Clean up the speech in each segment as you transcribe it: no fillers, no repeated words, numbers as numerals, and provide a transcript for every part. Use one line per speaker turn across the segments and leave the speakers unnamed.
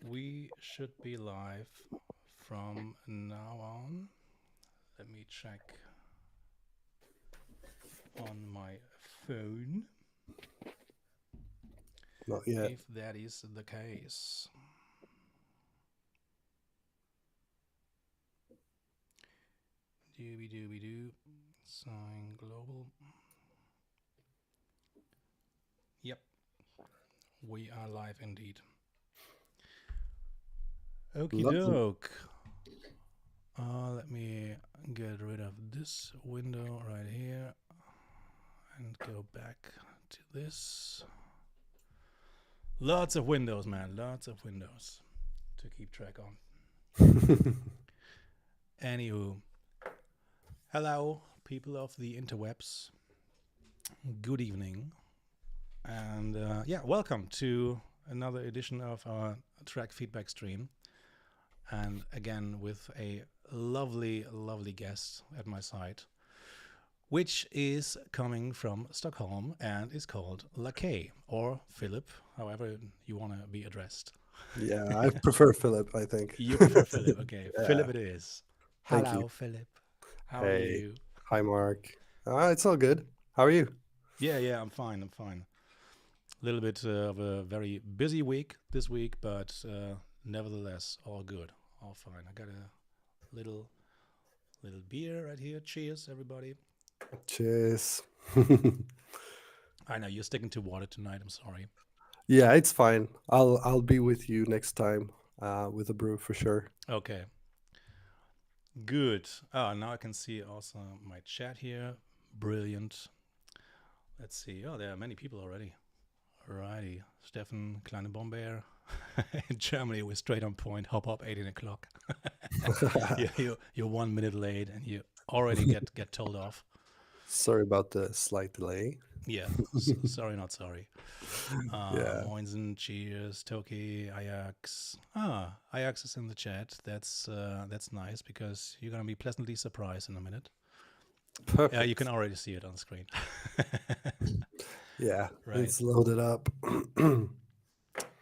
we should be live from now on. Let me check on my phone.
Not yet.
If that is the case. Dooby-dooby-doo. Sign global. Yep. We are live indeed. Okie doke. Let me get rid of this window right here and go back to this. Lots of windows, man. Lots of windows to keep track on. Anywho, hello, people of the interwebs. Good evening. And yeah, welcome to another edition of our track feedback stream. And again, with a lovely, lovely guest at my side, which is coming from Stockholm and is called Lakej, or Philip, however you want to be addressed.
Yeah, I prefer Philip, I think.
You prefer Philip, okay.
Yeah.
Philip it is.
Thank
Hello,
you.
Philip. How are you?
Hi, Mark. It's all good. How are you?
Yeah, I'm fine. A little bit of a very busy week this week, but nevertheless, all good, all fine. I got a little beer right here. Cheers, everybody.
Cheers.
I know you're sticking to water tonight. I'm sorry.
Yeah, it's fine. I'll be with you next time with a brew for sure.
Okay. Good. Now I can see also my chat here. Brilliant. Let's see. Oh, there are many people already. Alrighty. Steffen Kleine Bombeer. In Germany, we're straight on point. Hop up, 18 o'clock. You're 1 minute late and you already get told off.
Sorry about the slight delay.
Yeah, sorry, not sorry.
Yeah.
Moinsen, cheers, Toki, Ajax. Ajax is in the chat. That's nice because you're gonna be pleasantly surprised in a minute.
Perfect.
You can already see it on screen.
Yeah,
Right.
It's loaded up.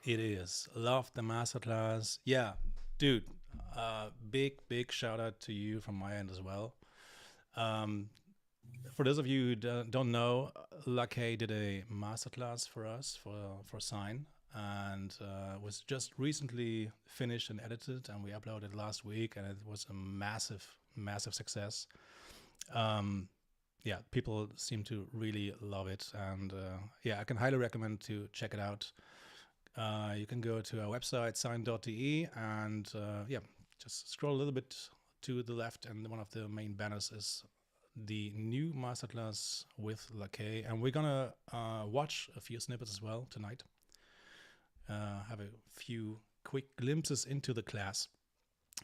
It is. Love the masterclass. Yeah, dude. Big shout out to you from my end as well. For those of you who don't know, Lakej did a masterclass for us for SINEE, and was just recently finished and edited, and we uploaded last week, and it was a massive success. Yeah, people seem to really love it, and yeah, I can highly recommend to check it out. You can go to our website sine.de and yeah, just scroll a little bit to the left, and one of the main banners is the new masterclass with Lakej, and we're gonna watch a few snippets as well tonight. Have a few quick glimpses into the class,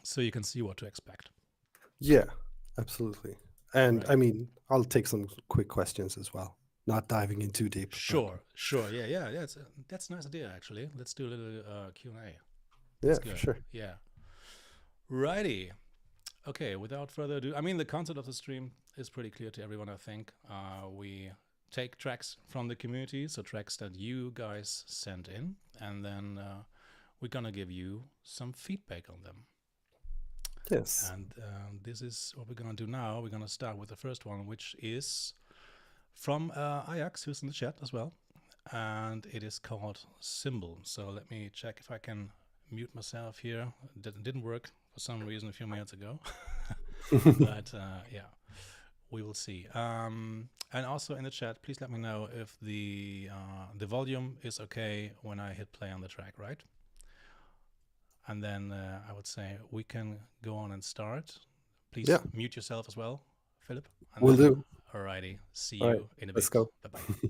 so you can see what to expect.
Yeah, absolutely. And
Right.
I mean, I'll take some quick questions as well. Not diving in too deep.
Sure. Yeah. That's a nice idea actually. Let's do a little Q&A.
Yeah,
good.
for sure.
Yeah. Righty. Okay, without further ado, I mean, the concept of the stream is pretty clear to everyone, I think. We take tracks from the community, so tracks that you guys sent in, and then we're gonna give you some feedback on them.
Yes.
And this is what we're gonna do now. We're gonna start with the first one, which is from Ajax, who's in the chat as well, and it is called Symbol. So let me check if I can mute myself here. It didn't work for some reason a few minutes ago, but yeah, we will see. And also in the chat, please let me know if the volume is okay when I hit play on the track, right? And then I would say we can go on and start. Please mute yourself as well, Philip.
Will do.
Alrighty, see
All
you
right,
in a bit.
let's go.
Bye-bye.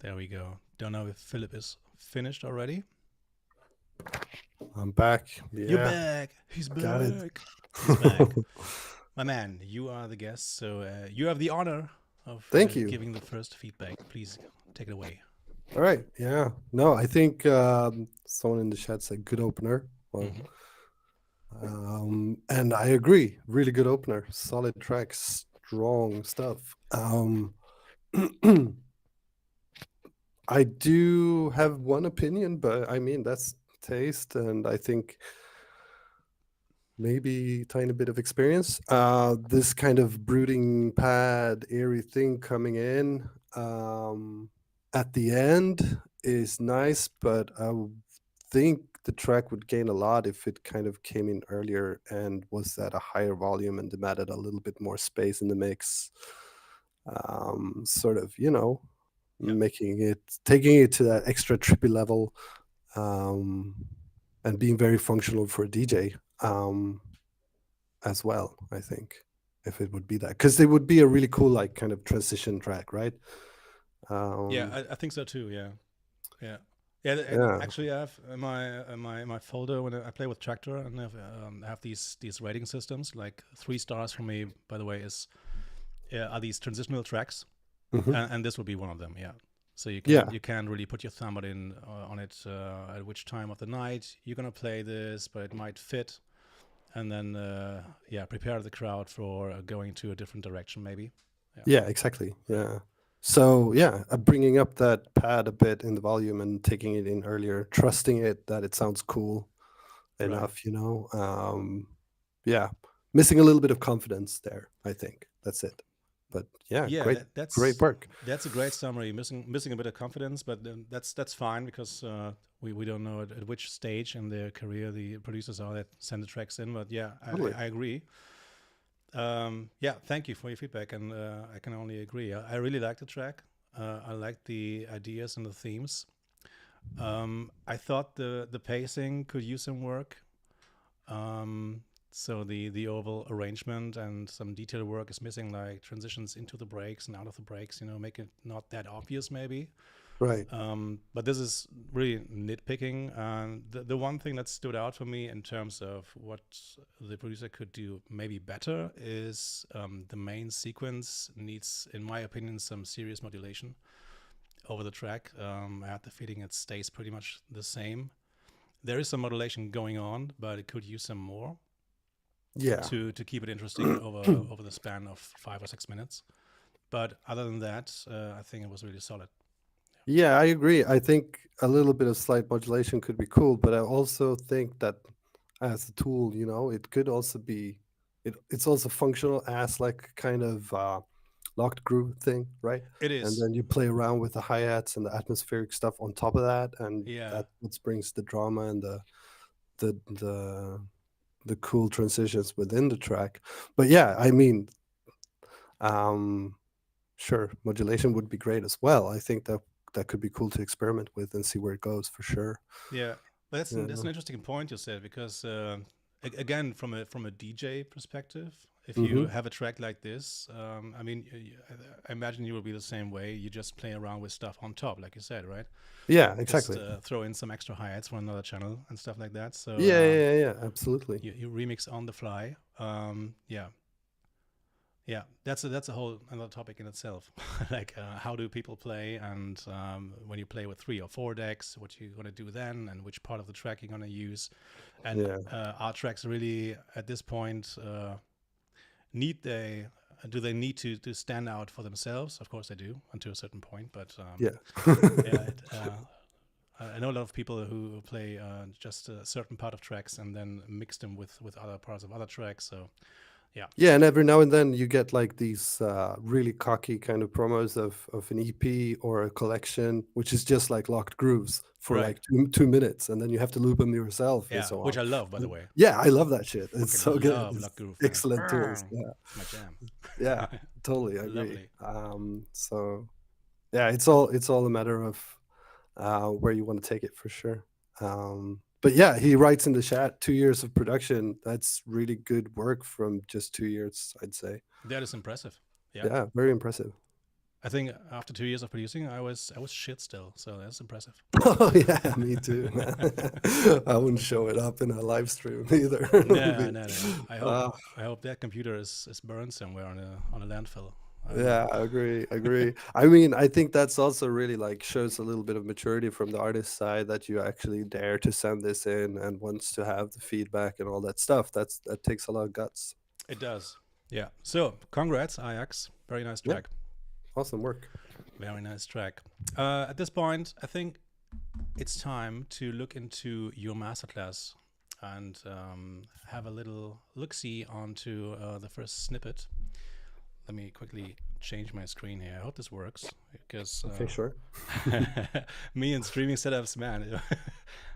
There we go. Don't know if Philip is finished already.
I'm back.
You're
Yeah,
back. He's
got it.
back. He's back. My man, you are the guest, so you have the honor of
Thank you.
giving the first feedback. Please take it away.
All right. Yeah. No, I think someone in the chat said good opener. Well, and I agree. Really good opener. Solid track. Strong stuff. I do have one opinion, but I mean, that's taste, and I think maybe tiny bit of experience. This kind of brooding pad, airy thing coming in at the end is nice, but I think the track would gain a lot if it kind of came in earlier and was at a higher volume and demanded a little bit more space in the mix. Sort of, making it, taking it to that extra trippy level, and being very functional for a DJ as well. I think if it would be that, because it would be a really cool like kind of transition track, right?
Yeah, I think so too. Yeah. Actually, I have in my folder when I play with Tractor, and I have these rating systems. Like 3 stars for me, by the way, are these transitional tracks, and this would be one of them. Yeah. So you can really put your thumb on it at which time of the night you're gonna play this, but it might fit, and then prepare the crowd for going to a different direction maybe.
Yeah, exactly. Yeah. So bringing up that pad a bit in the volume and taking it in earlier, trusting it that it sounds cool enough, missing a little bit of confidence there. I think that's it. But that's great work.
That's a great summary. Missing a bit of confidence, but that's fine because we don't know at which stage in their career the producers are that send the tracks in. But totally. I agree. Thank you for your feedback, and I can only agree. I really like the track. I like the ideas and the themes. I thought the pacing could use some work. So the overall arrangement and some detail work is missing, like transitions into the breaks and out of the breaks, make it not that obvious maybe.
Right.
But this is really nitpicking. And the one thing that stood out for me in terms of what the producer could do maybe better is the main sequence needs, in my opinion, some serious modulation over the track. I had the feeling it stays pretty much the same. There is some modulation going on, but it could use some more.
Yeah.
To keep it interesting over the span of 5 or 6 minutes. But other than that, I think it was really solid.
Yeah, I agree. I think a little bit of slight modulation could be cool, but I also think that as a tool, it could also be, it's also functional as like kind of locked groove thing, right?
It is.
And then you play around with the hi-hats and the atmospheric stuff on top of that, and that what brings the drama and the cool transitions within the track. But I mean, sure, modulation would be great as well. I think that could be cool to experiment with and see where it goes for sure.
Yeah, but that's an interesting point you said, because again, from a DJ perspective, if you have a track like this, I mean, I imagine you will be the same way. You just play around with stuff on top, like you said, right?
Yeah, exactly.
Just throw in some extra hi-hats from another channel and stuff like that. So
yeah, absolutely.
You remix on the fly. Yeah, that's a whole another topic in itself. Like how do people play, and when you play with 3 or 4 decks, what you're gonna do then, and which part of the track you're gonna use, and are tracks really at this point do they need to stand out for themselves? Of course they do, until a certain point. But I know a lot of people who play just a certain part of tracks and then mix them with other parts of other tracks. So.
Yeah, and every now and then you get like these really cocky kind of promos of an EP or a collection, which is just like locked grooves for like 2 minutes, and then you have to loop them yourself.
Yeah,
and so on.
Which I love, by the way.
Yeah, I love that shit. It's so good.
Locked groove,
excellent tools. Yeah,
my jam.
Yeah, totally. I agree. So yeah, it's all a matter of where you want to take it for sure. But yeah, he writes in the chat, 2 years of production. That's really good work from just 2 years, I'd say.
That is impressive.
Yeah, very impressive.
I think after 2 years of producing, I was shit still. So that's impressive.
Oh yeah, me too, man. I wouldn't show it up in a live stream either.
No, no, no.
Uh,
I hope that computer is burned somewhere on a landfill. I don't know.
yeah, I agree. I mean, I think that's also really like shows a little bit of maturity from the artist side that you actually dare to send this in and wants to have the feedback and all that stuff. That takes a lot of guts.
It does. Yeah. So congrats, Ajax. Very nice
Yeah,
track.
awesome work.
Very nice track. At this point, I think it's time to look into your masterclass and have a little look-see onto the first snippet. Let me quickly change my screen here. I hope this works because
Okay, sure.
me and streaming setups, man.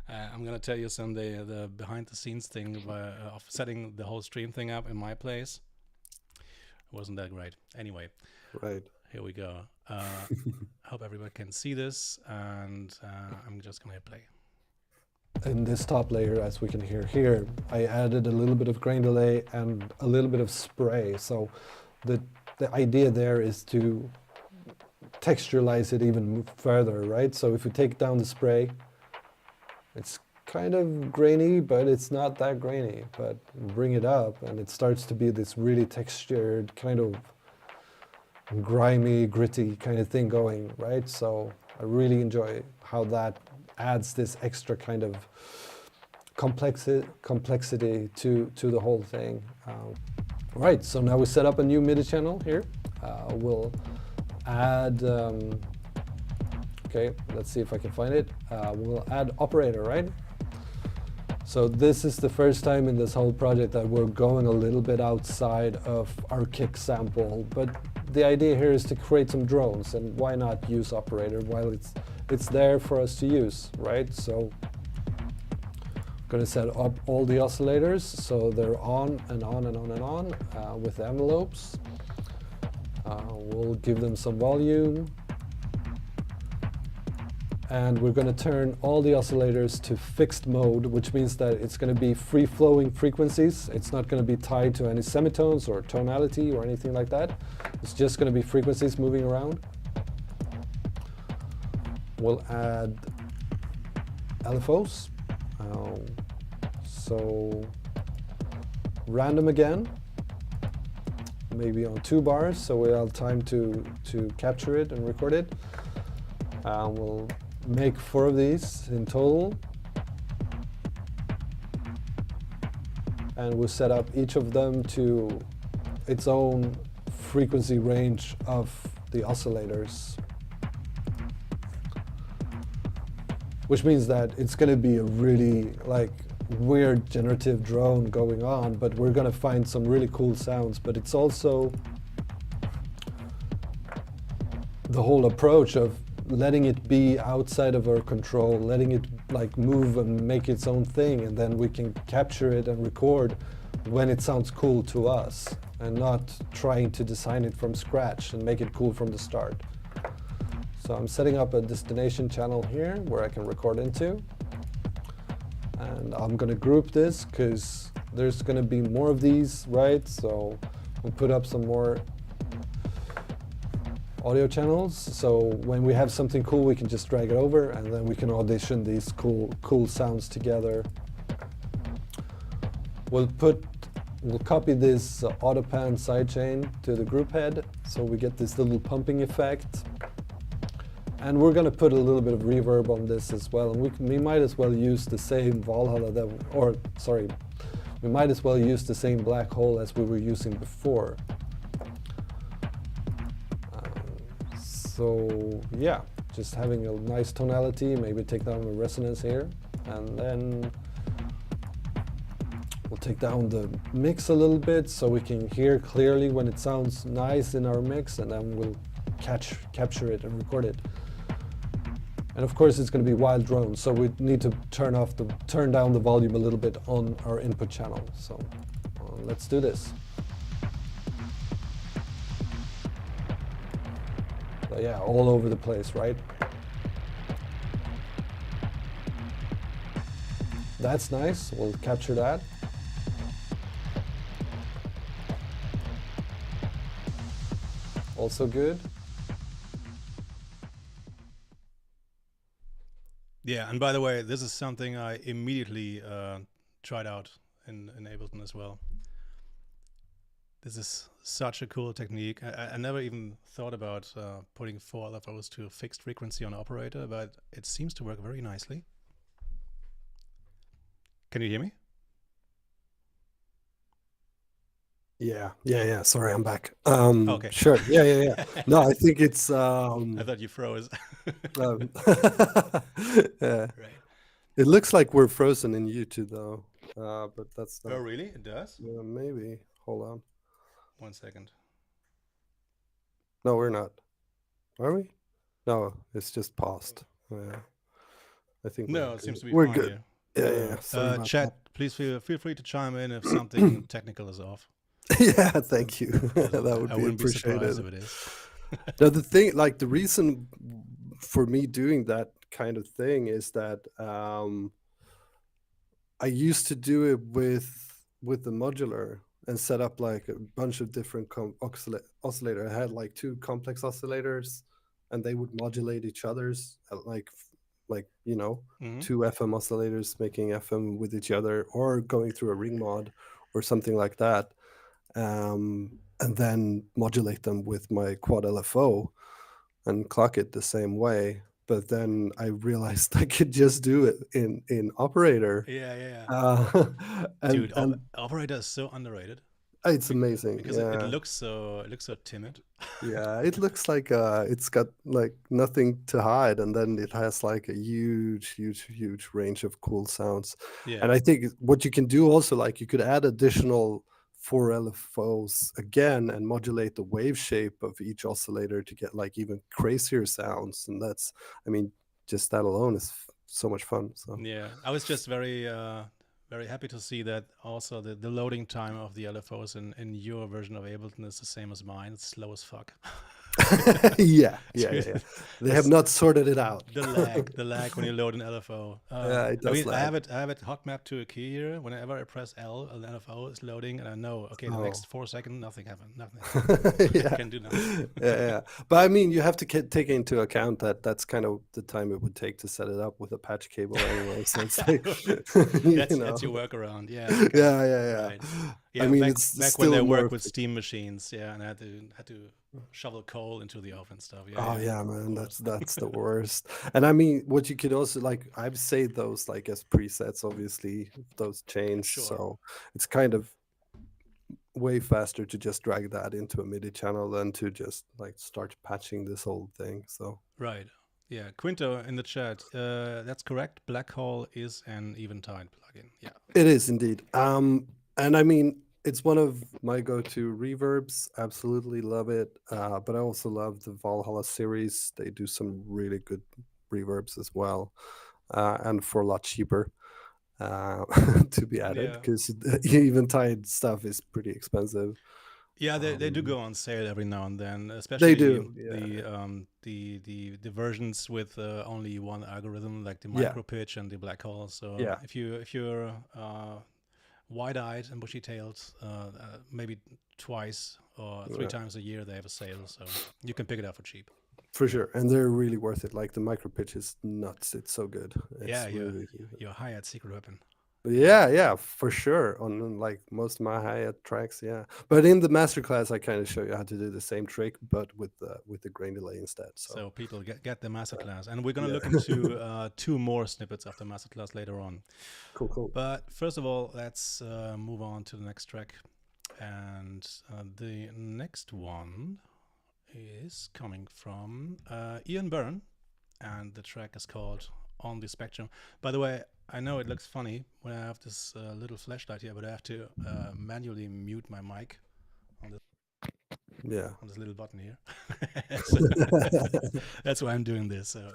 I'm gonna tell you some the behind-the-scenes thing of setting the whole stream thing up in my place. It wasn't that great. Anyway,
Right.
here we go. I hope everybody can see this, and I'm just gonna hit play.
In this top layer, as we can hear here, I added a little bit of grain delay and a little bit of spray. So the idea there is to texturalize it even further, right? So if you take down the spray, it's kind of grainy, but it's not that grainy. But bring it up and it starts to be this really textured, kind of grimy, gritty kind of thing going, right? So I really enjoy how that adds this extra kind of complexity to the whole thing. Right, so now we set up a new MIDI channel here. We'll add, okay, let's see if I can find it. We'll add operator, right? So this is the first time in this whole project that we're going a little bit outside of our kick sample, but the idea here is to create some drones, and why not use operator while it's there for us to use, right? So I'm going to set up all the oscillators so they're on and on and on and on with envelopes. We'll give them some volume. And we're going to turn all the oscillators to fixed mode, which means that it's going to be free-flowing frequencies. It's not going to be tied to any semitones or tonality or anything like that. It's just going to be frequencies moving around. We'll add LFOs. So random again, maybe on 2 bars, so we have time to capture it and record it. We'll make 4 of these in total. And we'll set up each of them to its own frequency range of the oscillators. Which means that it's going to be a really like weird generative drone going on, but we're going to find some really cool sounds. But it's also the whole approach of letting it be outside of our control, letting it like move and make its own thing, and then we can capture it and record when it sounds cool to us, and not trying to design it from scratch and make it cool from the start. So I'm setting up a destination channel here where I can record into. And I'm going to group this because there's going to be more of these, right? So we'll put up some more audio channels. So when we have something cool, we can just drag it over and then we can audition these cool sounds together. We'll copy this AutoPan sidechain to the group head so we get this little pumping effect. And we're going to put a little bit of reverb on this as well. And we might as well use the same Valhalla we might as well use the same black hole as we were using before. So yeah, just having a nice tonality, maybe take down the resonance here, and then we'll take down the mix a little bit so we can hear clearly when it sounds nice in our mix, and then we'll capture it and record it. And of course it's going to be wild drone, so we need to turn down the volume a little bit on our input channel. So let's do this. So yeah, all over the place, right? That's nice, we'll capture that. Also good.
Yeah, and by the way, this is something I immediately tried out in Ableton as well. This is such a cool technique. I never even thought about putting 4 LFOs to a fixed frequency on an operator, but it seems to work very nicely. Can you hear me?
Yeah. Sorry, I'm back.
Okay.
Sure. Yeah. No, I think it's
I thought you froze.
um, yeah.
Right.
It looks like we're frozen in YouTube though, but that's
Oh,
not.
really? It does?
Yeah, maybe. Hold on.
1 second.
No, we're not. Are we? No, it's just paused. Yeah. I think
No,
we're
it seems
good.
to be
We're
fine
good.
here.
Yeah. Sorry about
Chat, please feel free to chime in if something technical is off.
that. Yeah, thank you.
'Cause
That would
I
be
wouldn't be surprised
appreciated.
if it is.
Now, the thing, like the reason for me doing that kind of thing is that I used to do it with the modular and set up like a bunch of different oscillator. I had like 2 complex oscillators, and they would modulate each other's at like you know,
Mhm.
2 FM oscillators making FM with each other, or going through a ring mod or something like that, and then modulate them with my quad LFO and clock it the same way. But then I realized I could just do it in operator.
Yeah.
Uh,
Dude,
and
operator is so underrated
it's amazing.
because it looks so timid.
Yeah, it looks like it's got like nothing to hide, and then it has like a huge range of cool sounds.
Yeah.
And I think what you can do also, like you could add additional 4 LFOs again and modulate the wave shape of each oscillator to get like even crazier sounds. And that's, I mean, just that alone is so much fun. So
Yeah, I was just very happy to see that also the loading time of the LFOs in your version of Ableton is the same as mine. It's slow as fuck.
yeah.
Dude,
They have not sorted it out.
the lag when you load an LFO.
Yeah, it
I
does
mean, I
lag.
have it hot mapped to a key here. Whenever I press L, an LFO is loading, and I know, okay, the
Oh.
next 4 seconds, nothing happened. Nothing.
Yeah.
I can do nothing.
Yeah. But I mean, you have to take into account that that's kind of the time it would take to set it up with a patch cable anyway. So it's like,
That's your workaround. Yeah. Okay.
Yeah.
Right. Yeah,
I mean,
back
it's
when
still
they
more
worked with steam machines, yeah, and I had to shovel coal into the oven and stuff.
Oh yeah,
of
man,
course.
that's the worst. And I mean, what you could also like, I've saved those like as presets, obviously, those chains.
Sure.
So it's kind of way faster to just drag that into a MIDI channel than to just like start patching this whole thing. So
Right. Yeah, Quinto in the chat. That's correct. Black Hole is an Eventide plugin. Yeah.
it is indeed. And I mean, it's one of my go-to reverbs. Absolutely love it. But I also love the Valhalla series. They do some really good reverbs as well, and for a lot cheaper, to be added,
Yeah.
because Eventide stuff is pretty expensive.
Yeah, they do go on sale every now and then,
They
especially
do. Yeah.
the versions with only one algorithm, like the
Yeah.
micro pitch and the black hole. So
Yeah.
if you're wide-eyed and bushy-tailed, maybe twice or 3
Yeah.
times a year they have a sale, so you can pick it up for cheap.
For sure. And they're really worth it. Like the micro pitch is nuts. It's so good. It's
Yeah,
really
you're high at Secret Weapon.
Yeah, for sure. On like most of my hi-hat tracks, yeah. But in the masterclass, I kind of show you how to do the same trick, but with the grain delay instead.
So people get the masterclass, and we're gonna
Yeah.
look into 2 more snippets of the masterclass later on.
Cool.
But first of all, let's move on to the next track, and the next one is coming from Ian Byrne, and the track is called On the Spectrum. By the way, I know it looks funny when I have this little flashlight here, but I have to manually mute my mic on this little button here. So that's why I'm doing this. So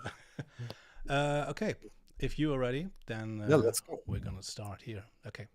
okay, if you are ready, then
Yeah, let's go.
we're gonna start here. Okay.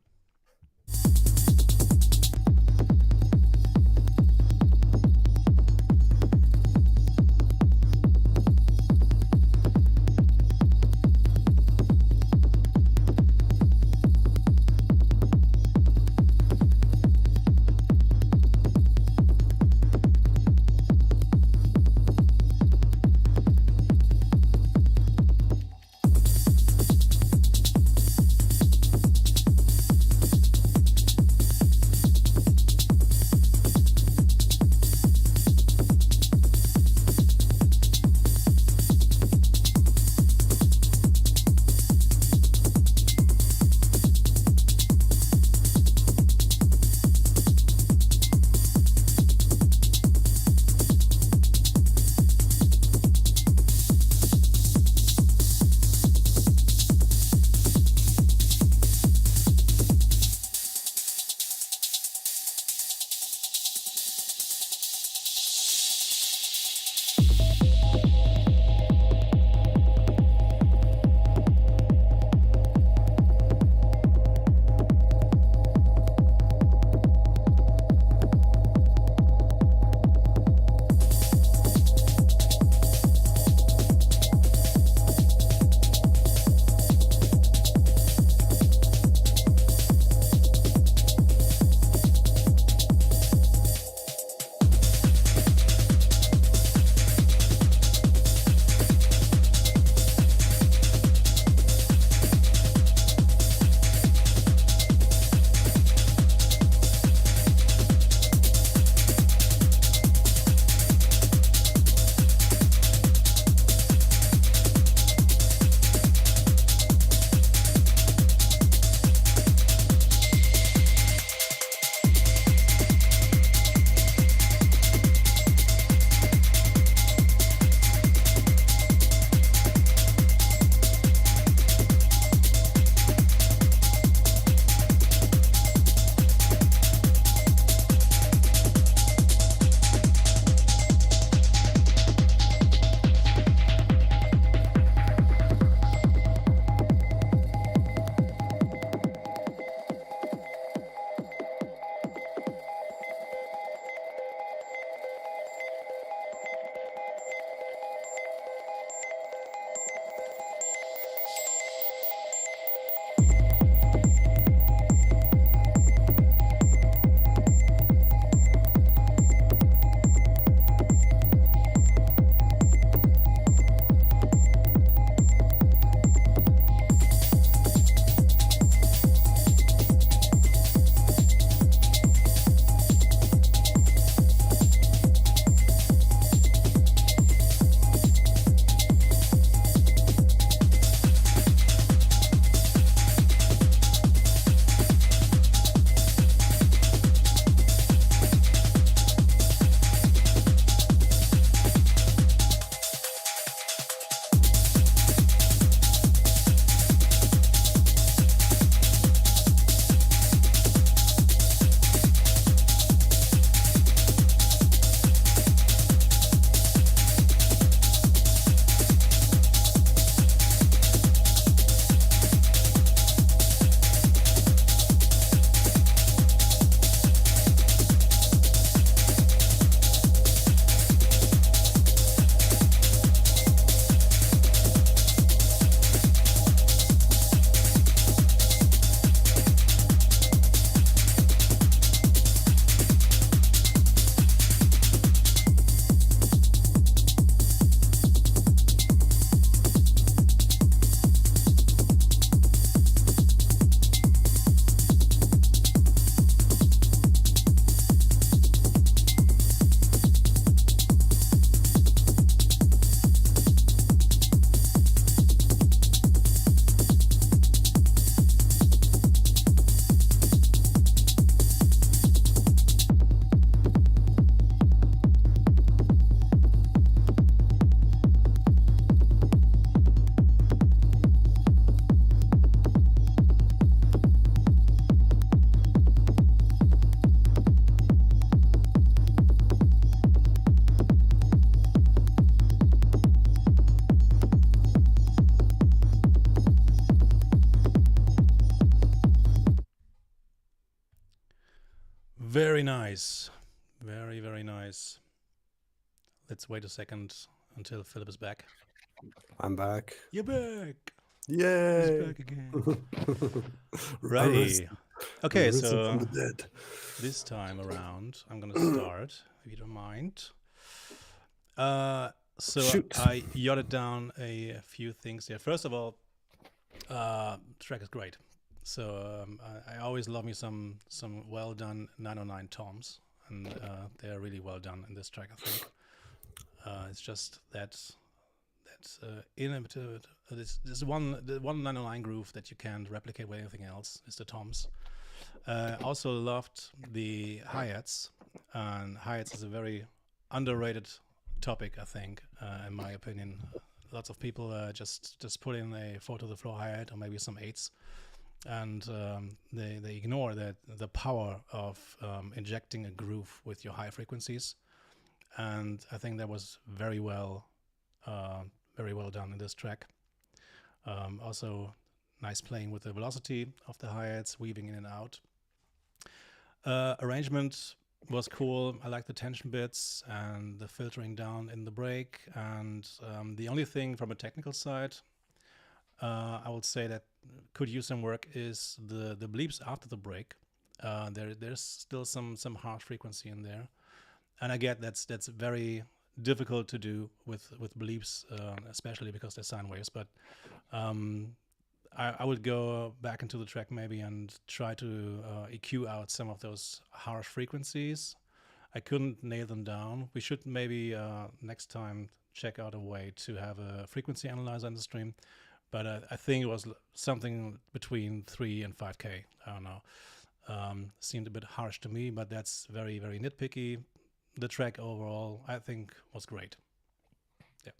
Very nice. Very, very nice. Let's wait a second until Philip is back.
I'm back.
You're back.
Yay!
He's back again. Righty. Okay,
Arisen
so
from the dead.
this time around, I'm gonna start, if you don't mind. So
Shoot.
I jotted down a few things here. First of all, the track is great. So I always love me some well done 909 toms, and they're really well done in this track, I think. It's just that's innovative. This one 909 groove that you can't replicate with anything else is the toms. Also loved the hi-hats, and hi-hats is a very underrated topic, I think, in my opinion. Lots of people just put in a 4-to-the-floor hi-hat or maybe some 8s, and they ignore the power of injecting a groove with your high frequencies. And I think that was very well done in this track. Also, nice playing with the velocity of the hi-hats, weaving in and out. Arrangement was cool. I like the tension bits and the filtering down in the break. And the only thing from a technical side, I would say that could use some work is the bleeps after the break. There's still some harsh frequency in there, and I get that's very difficult to do with bleeps, especially because they're sine waves. But I would go back into the track maybe and try to EQ out some of those harsh frequencies. I couldn't nail them down. We should maybe next time check out a way to have a frequency analyzer in the stream. But I think it was something between 3 and 5K. I don't know. Seemed a bit harsh to me, but that's very, very nitpicky. The track overall, I think, was great. Yeah,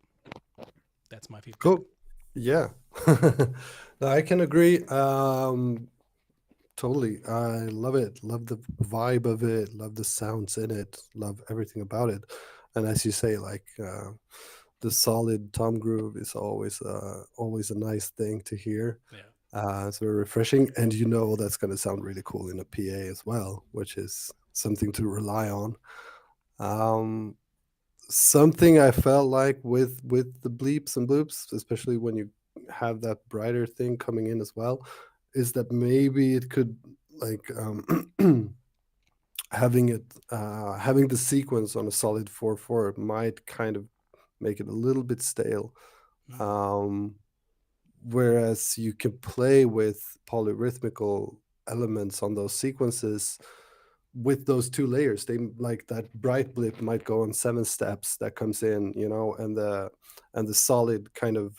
that's my feedback.
Cool. Yeah, no, I can agree. Totally. I love it. Love the vibe of it. Love the sounds in it. Love everything about it. And as you say, like the solid tom groove is always a nice thing to hear.
Yeah.
It's very refreshing, and you know that's going to sound really cool in a PA as well, which is something to rely on. Something I felt like with the bleeps and bloops, especially when you have that brighter thing coming in as well, is that maybe it could like having the sequence on a solid 4/4 might kind of make it a little bit stale. Whereas you can play with polyrhythmical elements on those sequences with those two layers. They like that bright blip might go on 7 steps that comes in, and the solid kind of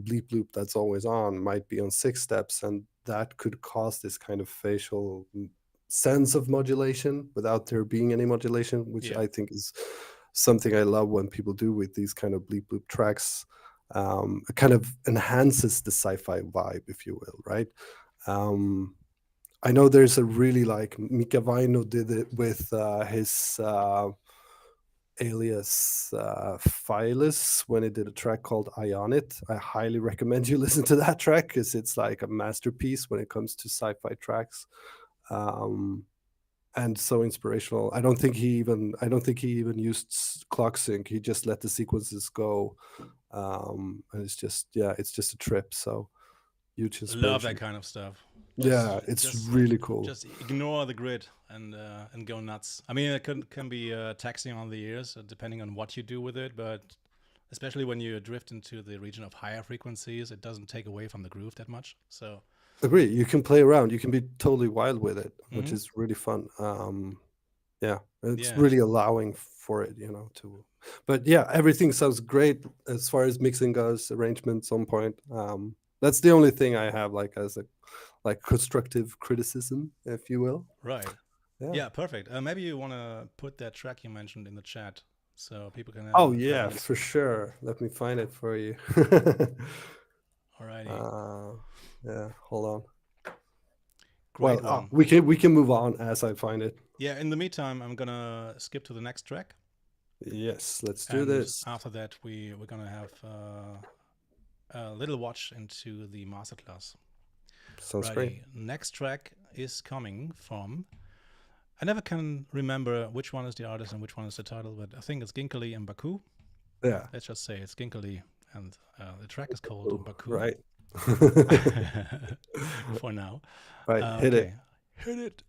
bleep loop that's always on might be on 6 steps, and that could cause this kind of facial sense of modulation without there being any modulation, which
Yeah.
I think is something I love when people do with these kind of bleep loop tracks. It kind of enhances the sci-fi vibe, if you will, right? I know there's a really like Mika Vaino did it with his alias Phyllis when he did a track called Ionit. I highly recommend you listen to that track because it's like a masterpiece when it comes to sci-fi tracks. And so inspirational. I don't think he even used clock sync. He just let the sequences go. And it's just a trip. So huge inspiration.
Love that kind of stuff.
It's really cool.
Just ignore the grid and go nuts. I mean, it can be taxing on the ears depending on what you do with it, but especially when you drift into the region of higher frequencies, it doesn't take away from the groove that much. So
agree. You can play around. You can be totally wild with it, which is really fun. It's really allowing for it, to. But yeah, everything sounds great as far as mixing goes, arrangements on point. That's the only thing I have like as a constructive criticism, if you will.
Right. Yeah, perfect. Maybe you want to put that track you mentioned in the chat so people can have.
Oh yeah, for sure. Let me find it for you.
Alrighty.
Yeah, hold on.
Great one.
We can move on as I find it.
Yeah, in the meantime, I'm gonna skip to the next track.
Yes, let's do this.
After that, we're gonna have a little watch into the masterclass.
Sounds great.
Next track is coming from I never can remember which one is the artist and which one is the title, but I think it's Ginkely and Baku.
Yeah.
Let's just say it's Ginkely, and the track is called Baku.
Right.
For now.
Right. Hit it.
Hit it.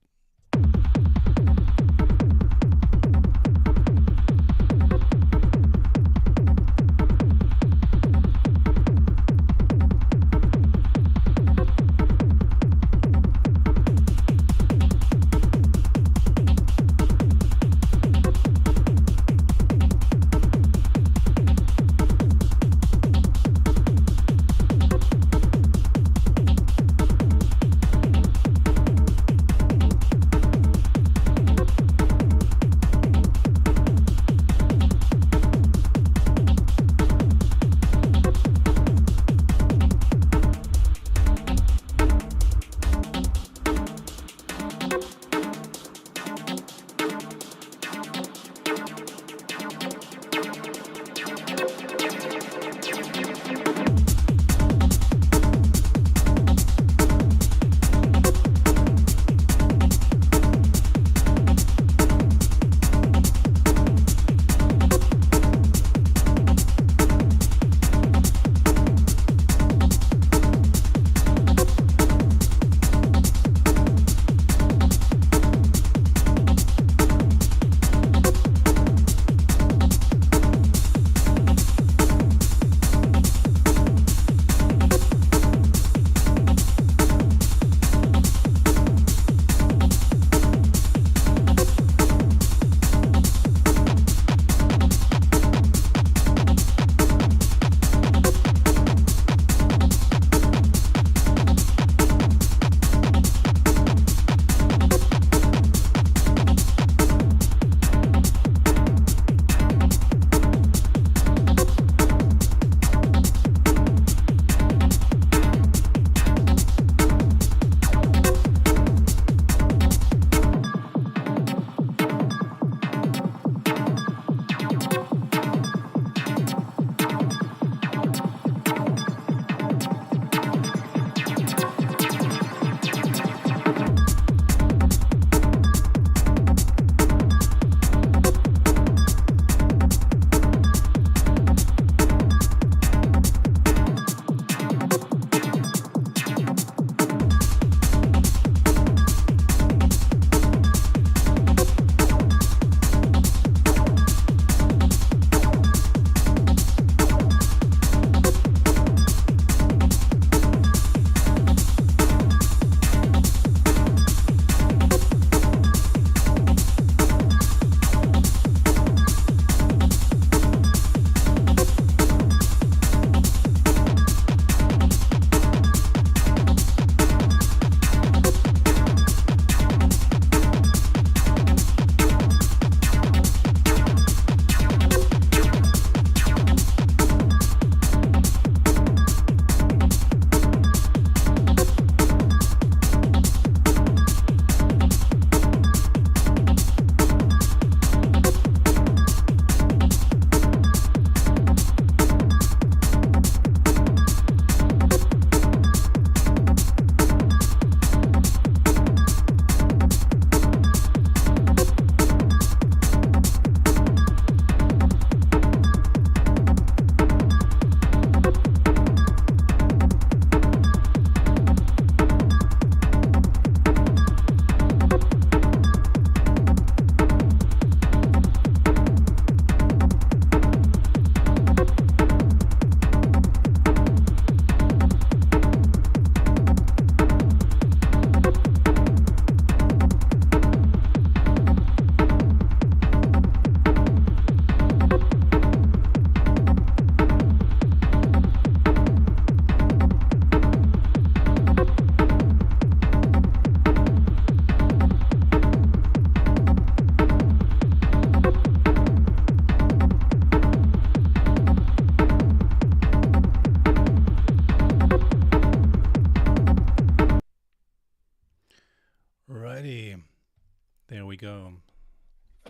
we go.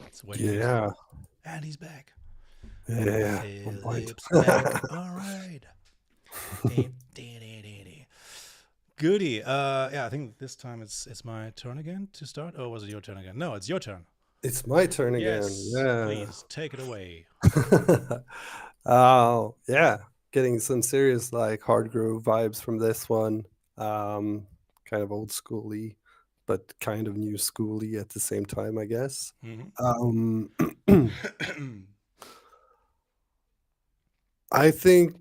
It's
Yeah.
And he's back.
Yeah.
Philip's back. All right. Goody. Yeah, I think this time it's my turn again to start. Or was it your turn again? No, it's your turn.
It's my turn again.
Yes,
Yeah.
please take it away.
Oh, yeah. Getting some serious like hard groove vibes from this one. Kind of old schooly, but kind of new schooly at the same time, I guess.
Hmm.
Um, I think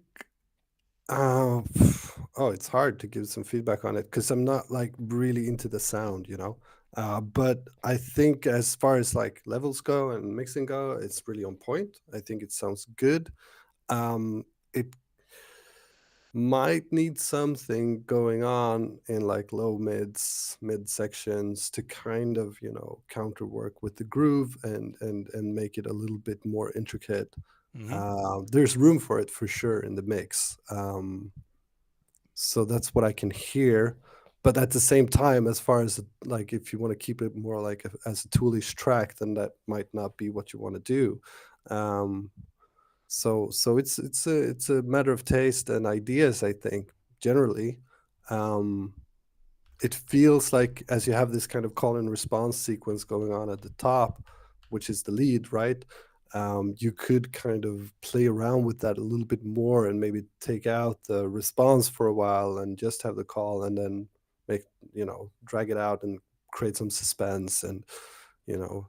uh, oh, it's hard to give some feedback on it because I'm not like really into the sound, you know. But I think as far as like levels go and mixing go, it's really on point. I think it sounds good. It might need something going on in like low mid sections to kind of, you know, counter work with the groove and make it a little bit more intricate.
Hmm.
There's room for it for sure in the mix. So that's what I can hear. But at the same time, as far as like if you want to keep it more like as a toolish track, then that might not be what you want to do. Um, so it's a matter of taste and ideas, I think, generally. Um, it feels like as you have this kind of call and response sequence going on at the top, which is the lead, right? You could kind of play around with that a little bit more and maybe take out the response for a while and just have the call and then make, you know, drag it out and create some suspense and, you know,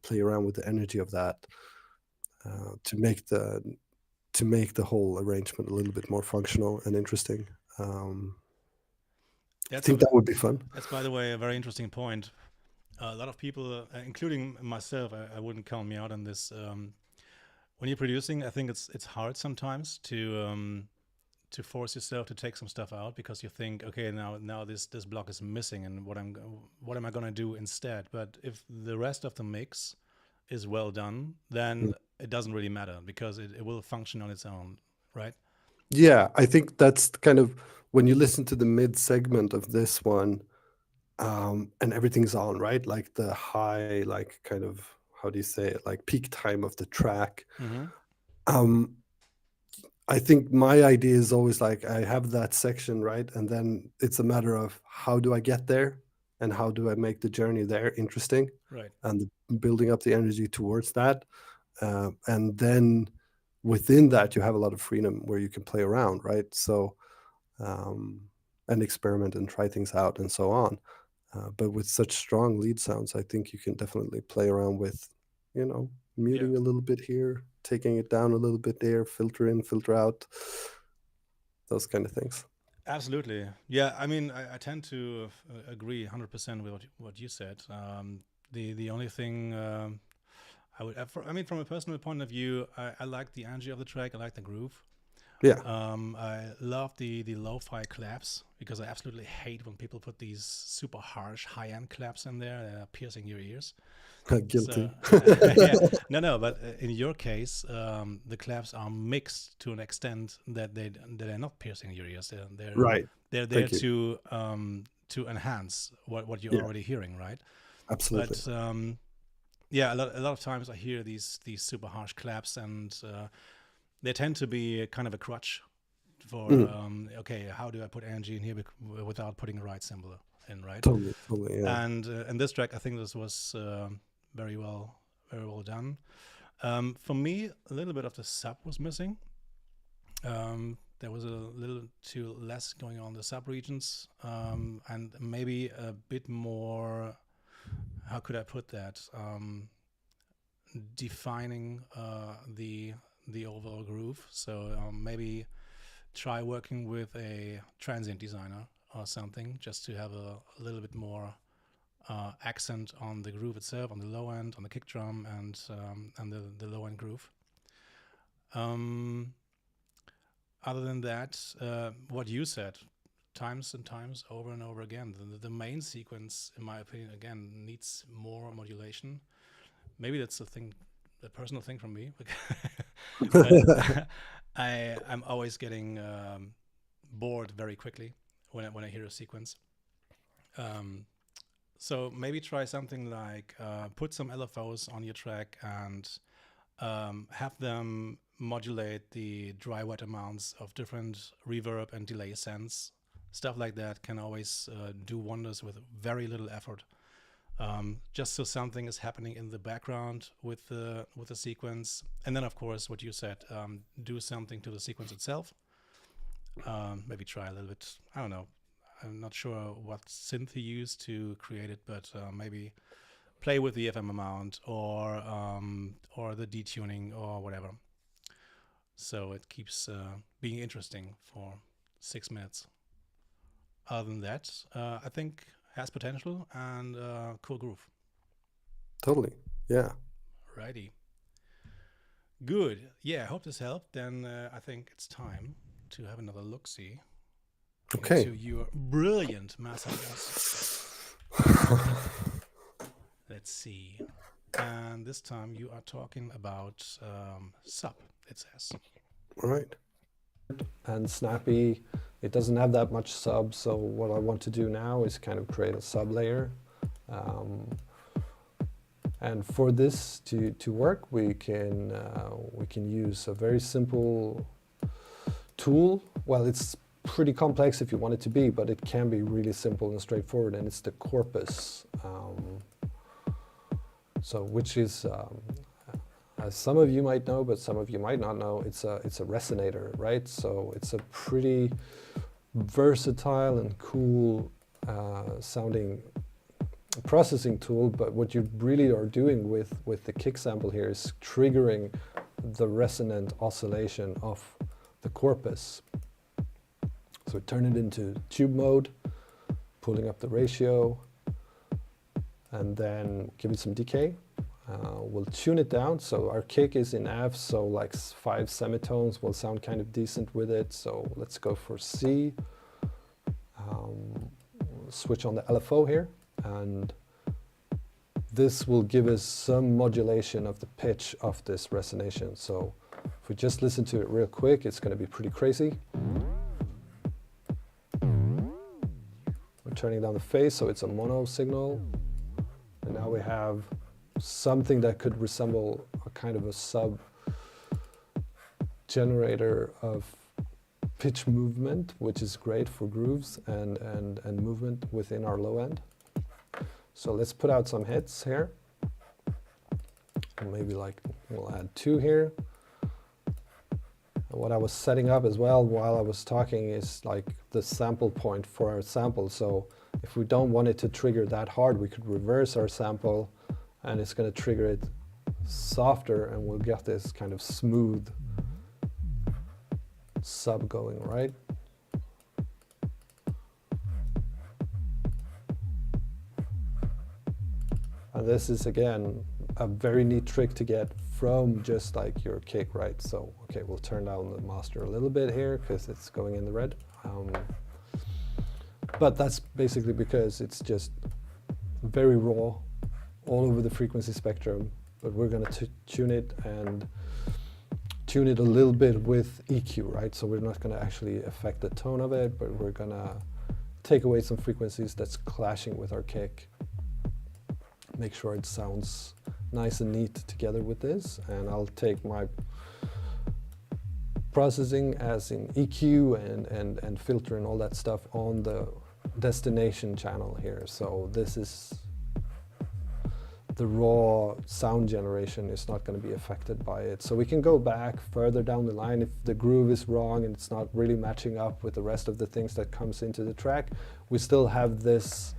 play around with the energy of that to make the whole arrangement a little bit more functional and interesting. Um, I
That's
think
a
that would be fun.
that's by the way a very interesting point. A lot of people, including myself, I wouldn't count me out on this. When you're producing, I think it's hard sometimes to force yourself to take some stuff out because you think, okay, now this block is missing, and what am I gonna do instead? But if the rest of the mix is well done, then it doesn't really matter because it will function on its own, right?
Yeah, I think that's kind of when you listen to the mid segment of this one, and everything's on, right? Like the high, like kind of how do you say it, like peak time of the track.
Mm-hmm.
Um, I think my idea is always like I have that section, right? And then it's a matter of how do I get there and how do I make the journey there interesting
Right.
and building up the energy towards that. And then within that, you have a lot of freedom where you can play around, right? So, um, and experiment and try things out and so on. But with such strong lead sounds, I think you can definitely play around with, you know,
Yeah.
muting a little bit here, taking it down a little bit there, filter in, filter out, those kind of things.
Absolutely. Yeah. I mean, I tend to agree 100% with what you said. The only thing I mean, from a personal point of view, I like the energy of the track. I like the groove.
Yeah,
I love the lo-fi claps because I absolutely hate when people put these super harsh high-end claps in there, piercing your ears. So
guilty.
yeah, no, but in your case, the claps are mixed to an extent that they're not piercing your ears.
Right.
They're there
Thank you.
to enhance what you're
Yeah,
already hearing, right?
absolutely.
But yeah, a lot of times I hear these super harsh claps, and they tend to be kind of a crutch for
Mm,
okay, how do I put energy in here without putting the right symbol in, right?
totally, totally. Yeah.
And this track, I think this was very well very well done. For me, a little bit of the sub was missing. There was a little too less going on in the sub regions, and maybe a bit more. How could I put that? Defining the overall groove. So maybe try working with a transient designer or something, just to have a little bit more accent on the groove itself, on the low end, on the kick drum, and the low end groove. Um, Other than that, what you said, times and times over and over again, the main sequence, in my opinion, again needs more modulation. Maybe that's the thing, the personal thing from me, but I'm always getting bored very quickly when I hear a sequence. Um, so maybe try something like put some LFOs on your track and have them modulate the dry wet amounts of different reverb and delay sends stuff like that can always do wonders with very little effort. Just so something is happening in the background with the sequence, and then of course what you said, do something to the sequence itself. Maybe try a little bit. I don't know. I'm not sure what synth he used to create it, but maybe play with the FM amount or the detuning or whatever. So it keeps being interesting for 6 minutes. Other than that, I think has potential and cool groove.
Totally. Yeah.
Righty. Good. Yeah, I hope this helped. Then I think it's time to have another look-see
Okay.
into your brilliant Masterclass. Let's see. And this time you are talking about sub, it says.
All right. And snappy, it doesn't have that much sub, so what I want to do now is kind of create a sub layer. And for this to work, we can use a very simple tool. Well, it's pretty complex if you want it to be, but it can be really simple and straightforward, and it's the corpus. So which is, as some of you might know, but some of you might not know, it's a resonator, right? So it's a pretty versatile and cool sounding processing tool, but what you really are doing with the kick sample here is triggering the resonant oscillation of the corpus. So turn it into tube mode, pulling up the ratio, and then give it some decay. We'll tune it down. So our kick is in F, so like 5 semitones will sound kind of decent with it. So let's go for C. Switch on the LFO here, and this will give us some modulation of the pitch of this resonation. So if we just listen to it real quick, it's going to be pretty crazy. We're turning down the phase, so it's a mono signal. And now we have something that could resemble a kind of a sub generator of pitch movement, which is great for grooves and movement within our low end. So let's put out some hits here. Maybe like we'll add 2 here. And what I was setting up as well while I was talking is like the sample point for our sample. So if we don't want it to trigger that hard, we could reverse our sample and it's going to trigger it softer, and we'll get this kind of smooth sub going, right? And this is again a very neat trick to get from just like your kick, right? So okay, we'll turn down the master a little bit here because it's going in the red. But that's basically because it's just very raw all over the frequency spectrum, but we're going to tune it and tune it a little bit with EQ, right? So we're not going to actually affect the tone of it, but we're going to take away some frequencies that's clashing with our kick. Make sure it sounds nice and neat together with this, and I'll take my processing as in EQ and filter and all that stuff on the destination channel here. So this is the raw sound generation is not going to be affected by it. So we can go back further down the line if the groove is wrong and it's not really matching up with the rest of the things that comes into the track. We still have this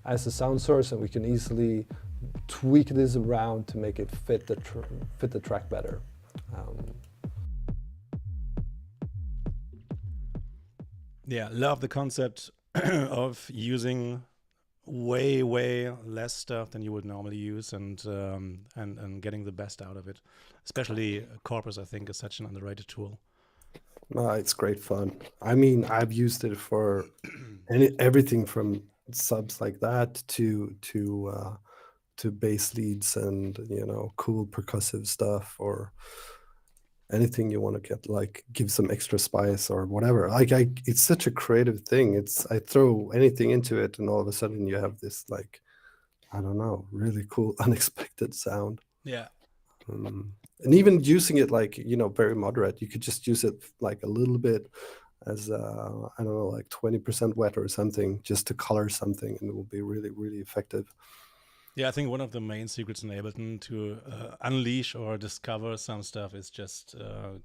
as a sound source, and we can easily tweak this around to make it fit the track better.
Yeah, love the concept of using way less stuff than you would normally use, and getting the best out of it. Especially Corpus, I think, is such an underrated tool.
It's great fun. I mean, I've used it for everything from subs like that to bass leads and, you know, cool percussive stuff, or anything you want to get, like give some extra spice or whatever. Like it's such a creative thing. I throw anything into it and all of a sudden you have this, like, I don't know, really cool unexpected sound.
Yeah.
And even using it, like, you know, very moderate, you could just use it like a little bit as I don't know, like 20% wet or something, just to color something, and it will be really, really effective.
Yeah, I think one of the main secrets in Ableton to unleash or discover some stuff is just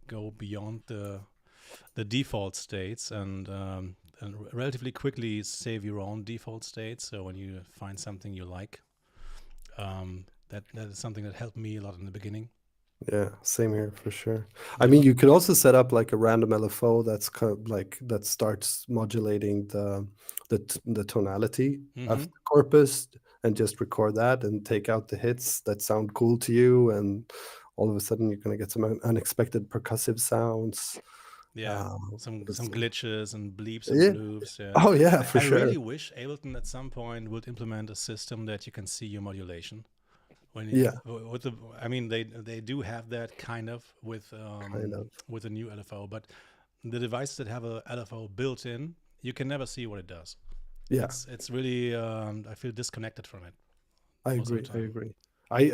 go beyond the default states and relatively quickly save your own default states. So when you find something you like, that is something that helped me a lot in the beginning.
Yeah, same here for sure. I mean, you could also set up like a random LFO that's kind of like that starts modulating the tonality of the corpus, and just record that and take out the hits that sound cool to you, and all of a sudden you're gonna get some unexpected percussive sounds.
Yeah, some
It's-
glitches and bleeps and
yeah.
bloops. Yeah.
Oh yeah, for
I
sure.
really wish Ableton at some point would implement a system that you can see your modulation. When you,
Yeah.
with the, I mean, they do have that kind of with the new LFO, but the devices that have a LFO built in, you can never see what it does.
Yeah,
It's really I feel disconnected from it.
I
most of the
agree. I
time.
agree.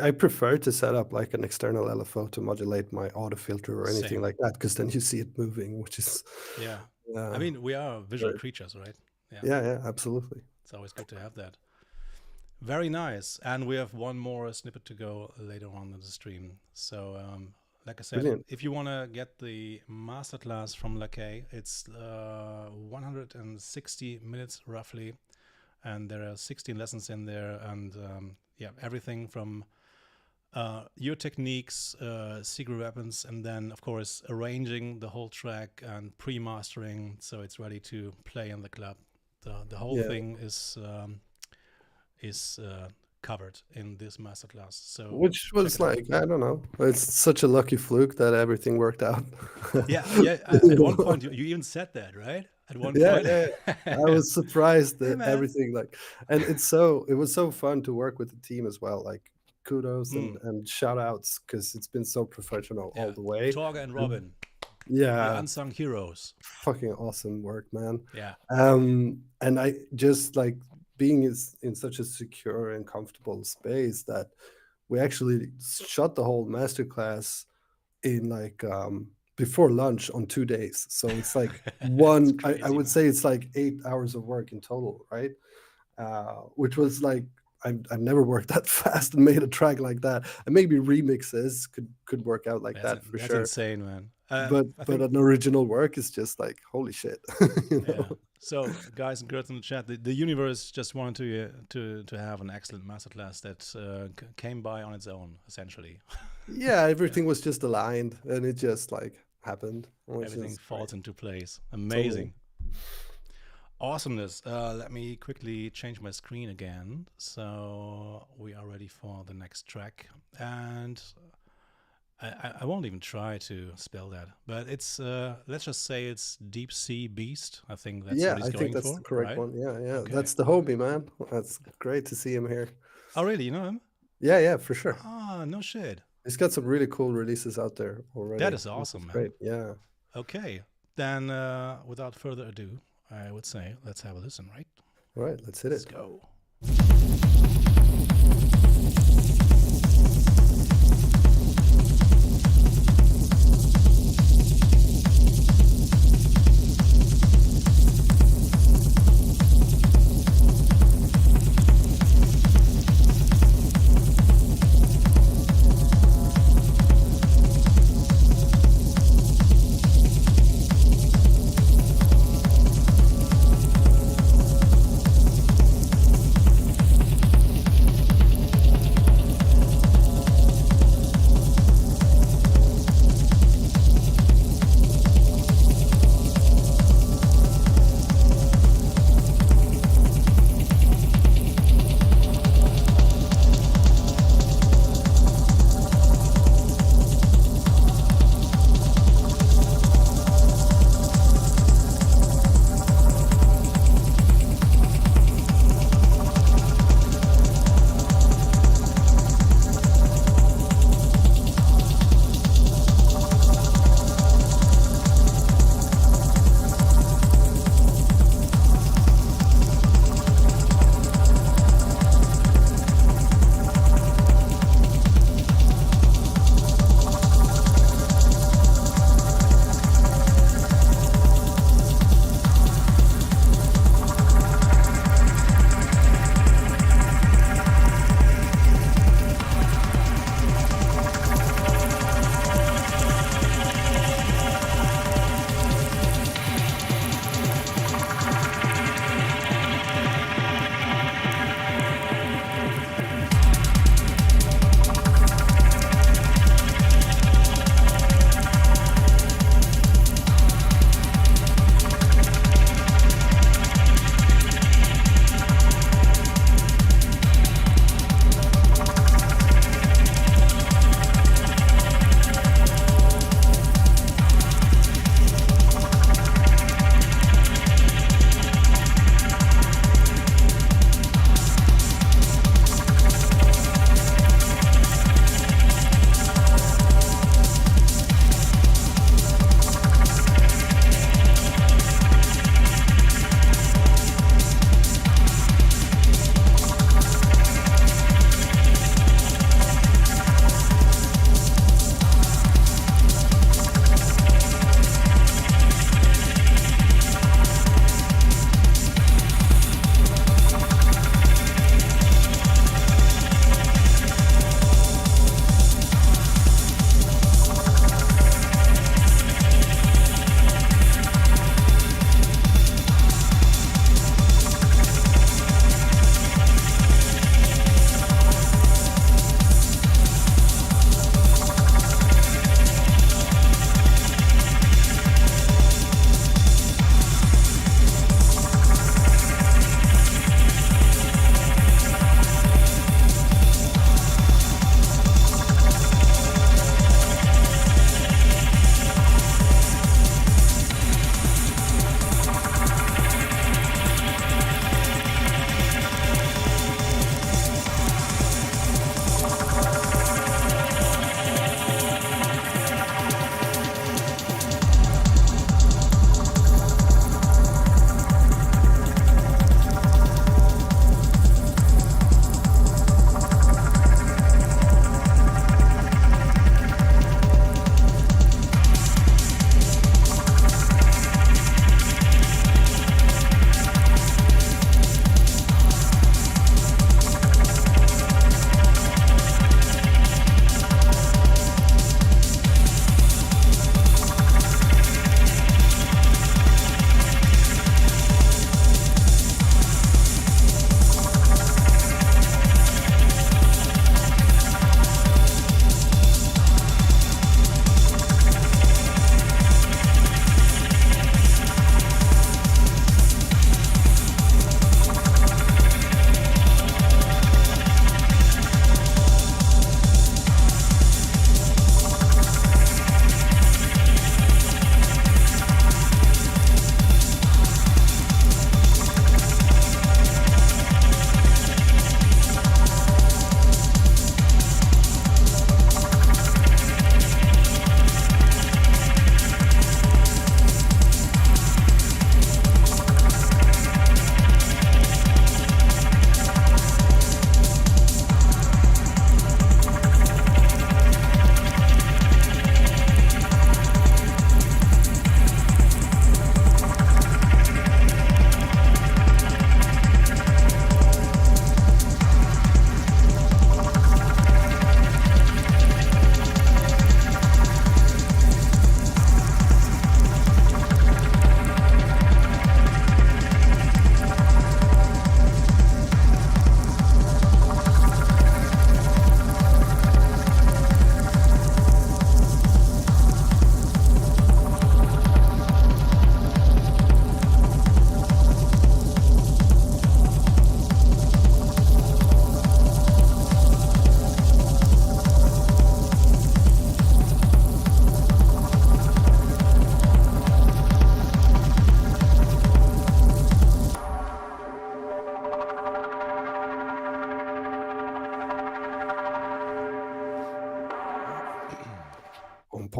I prefer to set up like an external LFO to modulate my auto filter or anything
Same.
like that, because then you see it moving, which is
Yeah. I mean, we are visual creatures, right?
yeah, absolutely.
It's always good to have that. Very nice. And we have one more snippet to go later on in the stream. So, like I said,
Brilliant.
if you want to get the masterclass from Lakej, it's 160 minutes roughly. And there are 16 lessons in there. And yeah, everything from your techniques, secret weapons, and then, of course, arranging the whole track and pre-mastering so it's ready to play in the club. The whole thing is covered in this masterclass. So
Which was like, I don't know, it's such a lucky fluke that everything worked out.
yeah. At one point, you even said that, right? At one point,
I was surprised that
man.
everything like, and it was so fun to work with the team as well. Like, kudos and shout outs, because it's been so professional all the way.
Torga and Robin,
Yeah,
the unsung heroes.
fucking awesome work, man.
Yeah.
And I just like being in such a secure and comfortable space that we actually shot the whole masterclass in like before lunch on 2 days. So it's like one,
crazy,
I would say it's like 8 hours of work in total, right? Which was like, I've never worked that fast and made a track like that. And maybe remixes could work out like that for
that's
sure.
Insane, man.
But an original work is just like, holy shit. You know?
Yeah. So, guys and girls in the chat, the universe just wanted to have an excellent masterclass that came by on its own, essentially.
Yeah, everything was just aligned, and it just like happened.
Everything falls into place. Amazing. Totally. Awesomeness. Let me quickly change my screen again. So we are ready for the next track. And I won't even try to spell that, but it's let's just say it's Deep Sea Beast. I think that's what he's going for.
I think that's the correct
right?
one. Yeah. Okay. That's the homie, man. That's great to see him here.
Oh, really? You know him?
Yeah, for sure.
Ah, no shit.
He's got some really cool releases out there already.
That is awesome, man.
Great, yeah.
Okay, then without further ado, I would say let's have a listen, right?
All right, let's hit it.
Let's go.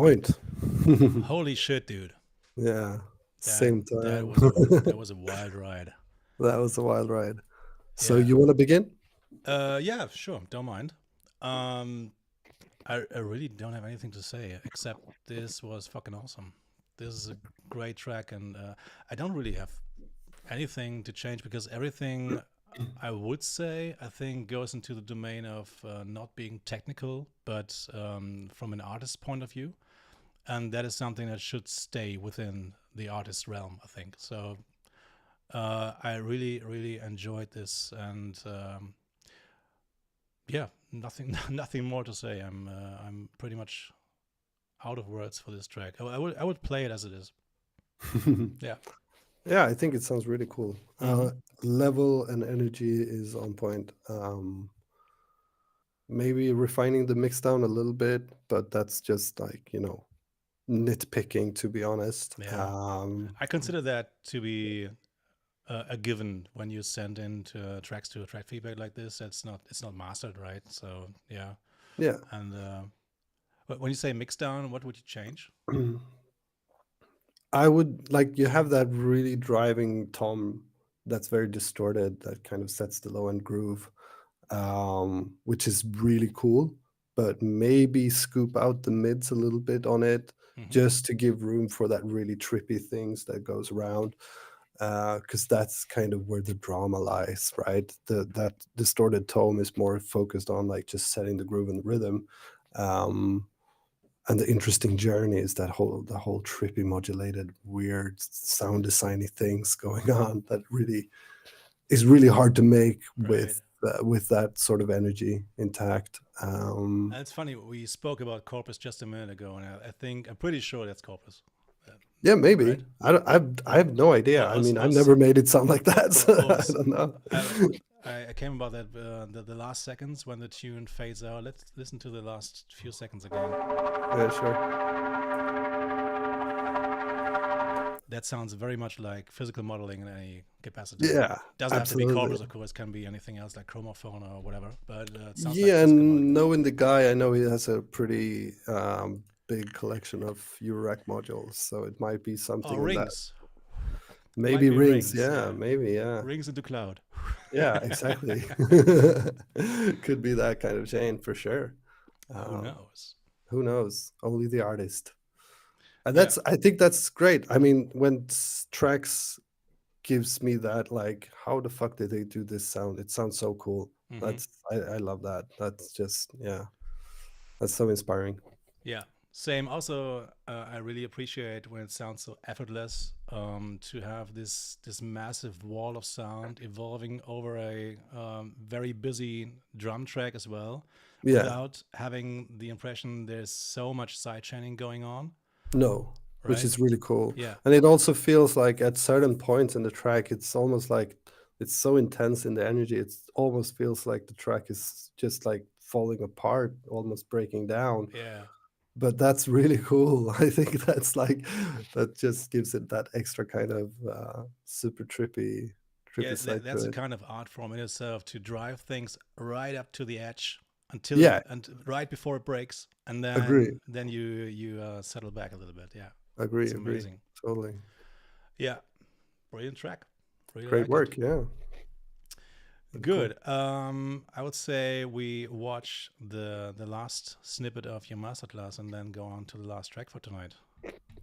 point.
Holy shit, dude.
Yeah,
That
same
that
time.
was that was a wild ride.
That was a wild ride. So
Yeah.
you want to begin?
Yeah, sure. Don't mind. Um, I really don't have anything to say except this was fucking awesome. This is a great track, and I don't really have anything to change because everything I would say I think goes into the domain of not being technical, but from an artist's point of view, and that is something that should stay within the artist realm, I think. So I really enjoyed this, and yeah, nothing nothing more to say. I'm pretty much out of words for this track. I would play it as it is. Yeah.
Yeah, I think it sounds really cool. Level and energy is on point. Maybe refining the mix down a little bit, but that's just like, nitpicking, to be honest.
Yeah. I consider that to be a given when you send in tracks to a track feedback like this. It's not mastered, right? So yeah.
Yeah.
And but when you say mix down, what would you change?
I would like you have that really driving tom that's very distorted that kind of sets the low end groove, which is really cool. But maybe scoop out the mids a little bit on it, just to give room for that really trippy things that goes around. Because that's kind of where the drama lies, right? That distorted tone is more focused on like just setting the groove and the rhythm. And the interesting journey is the whole trippy modulated weird sound designy things going on that really is really hard to make with that sort of energy intact.
It's funny, we spoke about Corpus just a minute ago, and I'm pretty sure that's Corpus.
Yeah, maybe.
Right?
I have no idea. I mean, I've never made it sound like that, so I don't know.
I came about that the last seconds when the tune fades out. Let's listen to the last few seconds again.
Yeah, sure.
That sounds very much like physical modeling in any capacity.
Yeah,
doesn't
absolutely.
have to be Corpus, of course. Can be anything else like chromophone or whatever. But it sounds
yeah,
like
and knowing the guy, I know he has a pretty big collection of Eurorack modules, so it might be something.
Oh, rings.
Maybe rings. Yeah, maybe. Yeah.
Rings into cloud.
Yeah, exactly. Could be that kind of chain for sure.
Who knows?
Who knows? Only the artist. And I think that's great. I mean, when tracks gives me that, like, how the fuck did they do this sound? It sounds so cool. I love that. That's just, that's so inspiring.
Yeah, same. Also, I really appreciate when it sounds so effortless, to have this massive wall of sound evolving over a very busy drum track as well, without having the impression there's so much sidechaining going on.
No, which is really cool.
Yeah.
And it also feels like at certain points in the track, it's almost like it's so intense in the energy. It almost feels like the track is just like falling apart, almost breaking down.
Yeah.
But that's really cool. I think that's like, that just gives it that extra kind of super trippy side.
That's a kind of art form in itself, to drive things right up to the edge until and right before it breaks, and then you settle back a little bit. Yeah,
agree.
It's amazing.
Totally.
Yeah, brilliant track. Really
great work. Yeah.
Good. Cool. I would say we watch the last snippet of your masterclass and then go on to the last track for tonight.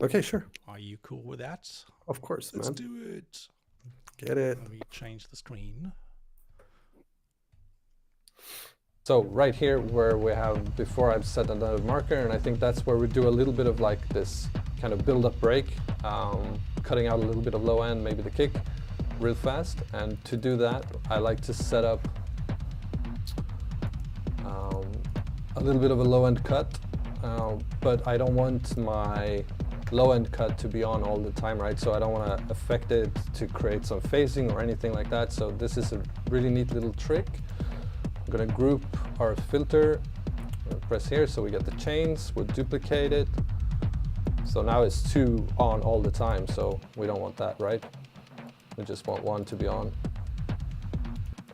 Okay, sure.
Are you cool with that?
Of course,
Let's
man.
do it.
Get it.
Let me change the screen.
So right here where we have, before I've set another marker, and I think that's where we do a little bit of like this kind of build-up break, cutting out a little bit of low end, maybe the kick, real fast. And to do that, I like to set up a little bit of a low end cut, but I don't want my low end cut to be on all the time, right? So I don't want to affect it to create some phasing or anything like that. So this is a really neat little trick. I'm going to group our filter, press here so we get the chains, we'll duplicate it. So now it's 2 on all the time, so we don't want that, right? We just want 1 to be on.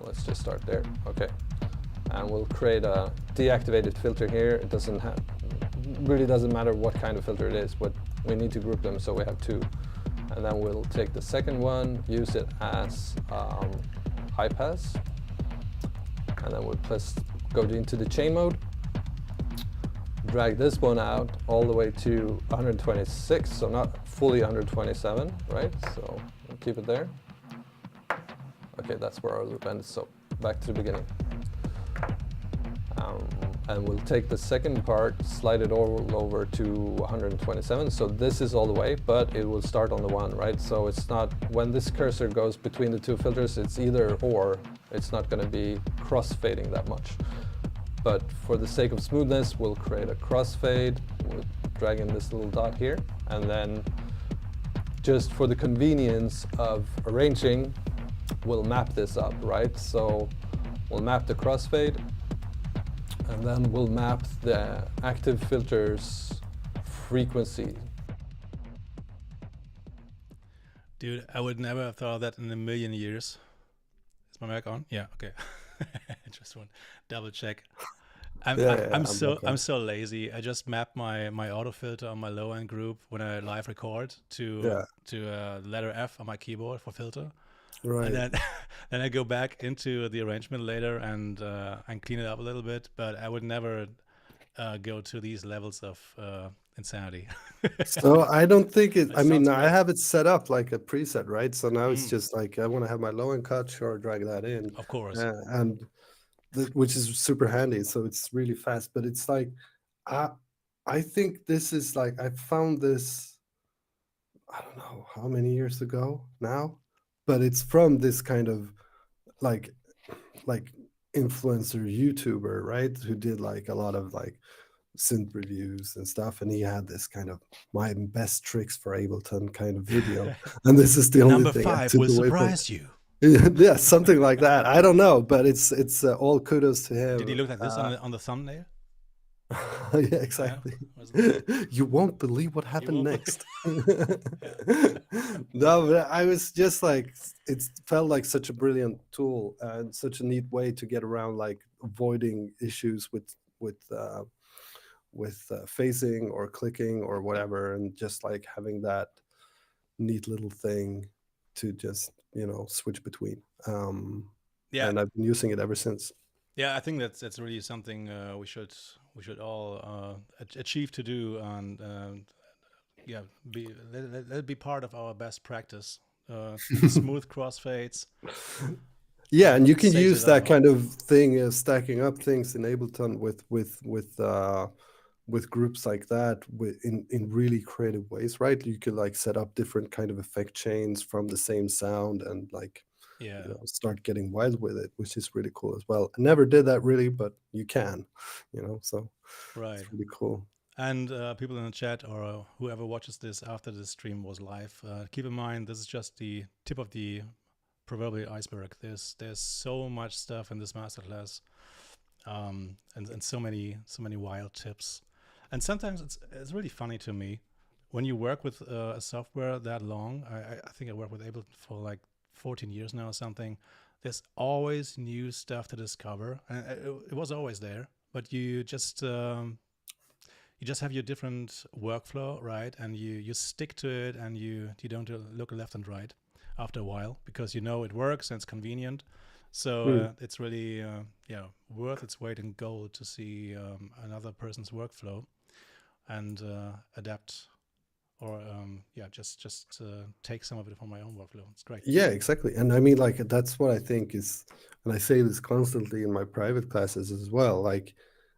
Let's just start there, okay. And we'll create a deactivated filter here. It doesn't really doesn't matter what kind of filter it is, but we need to group them, so we have two. And then we'll take the second one, use it as high pass, and then we'll go into the chain mode, drag this one out all the way to 126, so not fully 127, right? So we'll keep it there. Okay, that's where our loop ends, so back to the beginning. And we'll take the second part, slide it all over to 127, so this is all the way, but it will start on the one, right? So it's not, when this cursor goes between the two filters, it's either or, it's not going to be cross-fading that much. But for the sake of smoothness, we'll create a crossfade, we'll drag in this little dot here, and then just for the convenience of arranging, we'll map this up, right? So we'll map the crossfade, and then we'll map the active filter's frequency.
Dude, I would never have thought of that in a million years. Is my mic on? Yeah, okay. Just want double check. I'm so lazy. I just map my auto filter on my low end group when I live record to letter F on my keyboard for filter.
Right.
And then I go back into the arrangement later and clean it up a little bit. But I would never go to these levels of insanity.
So I don't think it.
That
I mean,
sounds
I
great.
have it set up like a preset, right? So now it's just like I want to have my low end cut, sure, drag that in,
Of course.
and which is super handy. So it's really fast. But it's like I think this is like I found this. I don't know how many years ago now, but it's from this kind of like influencer YouTuber, right? Who did like a lot of like synth reviews and stuff, and he had this kind of my best tricks for Ableton kind of video, and this is the only
Number
thing I
5
took
will
away from.
surprise you.
Yeah, something like that. I don't know, but it's all kudos to him.
Did he look like this on the thumbnail?
Yeah, exactly. You won't believe what happened next. No, but I was just like, it felt like such a brilliant tool and such a neat way to get around like avoiding issues with phasing or clicking or whatever, and just like having that neat little thing to just switch between.
Yeah.
And I've been using it ever since.
Yeah, I think that's really something we should all achieve to do, and let it be part of our best practice. Smooth crossfades.
Yeah, and you can
Saves
use
it
that
up.
kind of thing, stacking up things in Ableton with groups like that in really creative ways, right? You could like set up different kind of effect chains from the same sound and like start getting wild with it, which is really cool as well. I never did that really, but you can, so
Right.
it's really cool.
And people in the chat or whoever watches this after the stream was live, keep in mind this is just the tip of the proverbial iceberg. There's so much stuff in this masterclass, and so many wild tips. And sometimes it's really funny to me when you work with a software that long. I think I worked with Ableton for like 14 years now or something. There's always new stuff to discover, and it was always there. But you just have your different workflow, right? And you stick to it, and you don't look left and right after a while, because it works and it's convenient. So it's really worth its weight in gold to see another person's workflow and adapt, or just take some of it from my own workflow. It's great.
Yeah, exactly. And I mean, like, that's what I think is, and I say this constantly in my private classes as well, like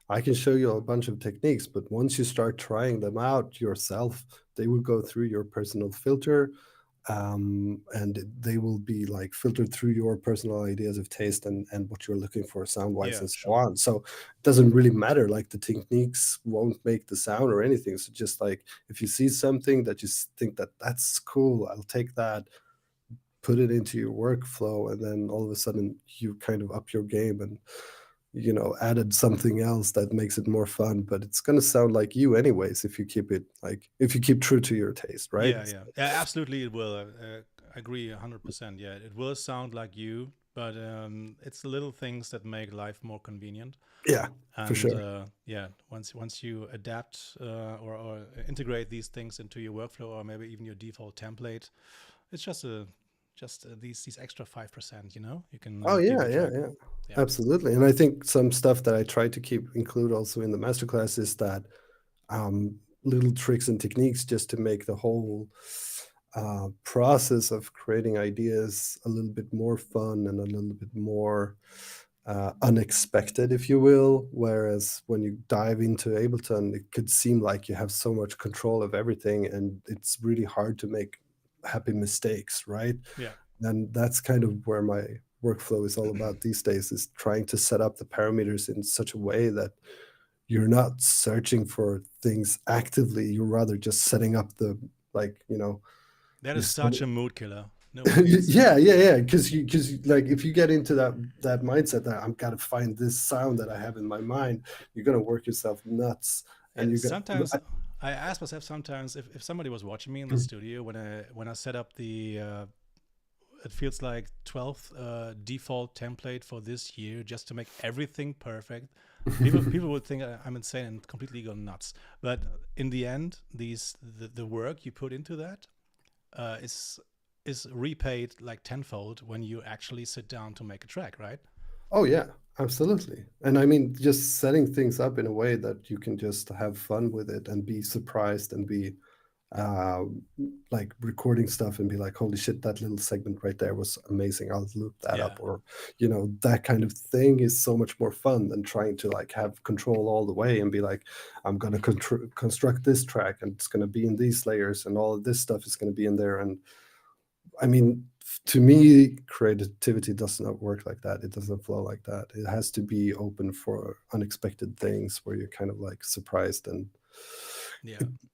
I can show you a bunch of techniques, but once you start trying them out yourself, they will go through your personal filter, and they will be like filtered through your personal ideas of taste and what you're looking for sound-wise and so on. So it doesn't really matter, like the techniques won't make the sound or anything. So just like if you see something that you think that's cool, I'll take that, put it into your workflow, and then all of a sudden you kind of up your game and added something else that makes it more fun, but it's going to sound like you anyways if you keep true to your taste, right?
Yeah, absolutely it will. I agree 100%. Yeah, it will sound like you, but it's the little things that make life more convenient.
Yeah,
And
for sure.
yeah, once you adapt or integrate these things into your workflow, or maybe even your default template, it's just these extra 5%. You know, you can
Oh
give
yeah,
a
yeah,
track.
yeah.
Yeah.
Absolutely. And I think some stuff that I try to include also in the masterclass is that little tricks and techniques just to make the whole process of creating ideas a little bit more fun and a little bit more unexpected, if you will. Whereas when you dive into Ableton, it could seem like you have so much control of everything, and it's really hard to make happy mistakes, right?
Yeah.
And that's kind of where my workflow is all about these days, is trying to set up the parameters in such a way that you're not searching for things actively. You're rather just setting up the, like, you know,
That
you
is
set
such
it-
a mood killer. Nobody needs
yeah, because like, if you get into that mindset that I'm gotta find this sound that I have in my mind, you're gonna work yourself nuts. And you got
sometimes I ask myself sometimes if somebody was watching me in the studio when I set up the it feels like 12th default template for this year just to make everything perfect. People would think I'm insane and completely go nuts. But in the end, the work you put into that is repaid like tenfold when you actually sit down to make a track, right?
Oh yeah, absolutely. And I mean, just setting things up in a way that you can just have fun with it and be surprised and be like recording stuff and be like, holy shit, that little segment right there was amazing, I'll loop that up. Or, you know, that kind of thing is so much more fun than trying to like have control all the way and be like, I'm going to construct this track and it's going to be in these layers and all of this stuff is going to be in there. And I mean, to me, creativity does not work like that. It doesn't flow like that. It has to be open for unexpected things where you're kind of like surprised. And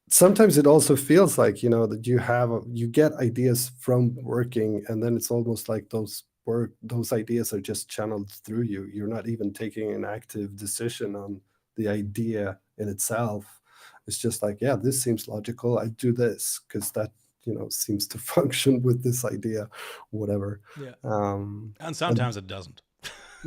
sometimes it also feels like, you know, that you get ideas from working, and then it's almost like those ideas are just channeled through you. You're not even taking an active decision on the idea in itself. It's just like, yeah, this seems logical. I do this because that, you know, seems to function with this idea, whatever.
Yeah. And sometimes it doesn't.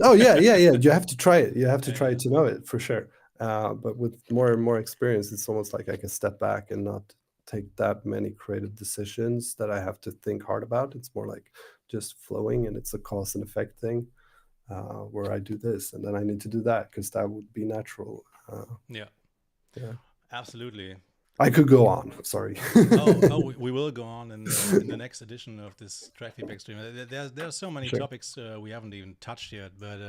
Oh yeah. You have to try it. You have to try it to know it, for sure. But with more and more experience, it's almost like I can step back and not take that many creative decisions that I have to think hard about. It's more like just flowing, and it's a cause and effect thing, where I do this and then I need to do that because that would be natural.
Yeah, absolutely.
I could go on. Sorry.
We will go on in the next edition of this Trackfeedback stream. There are so many topics we haven't even touched yet, but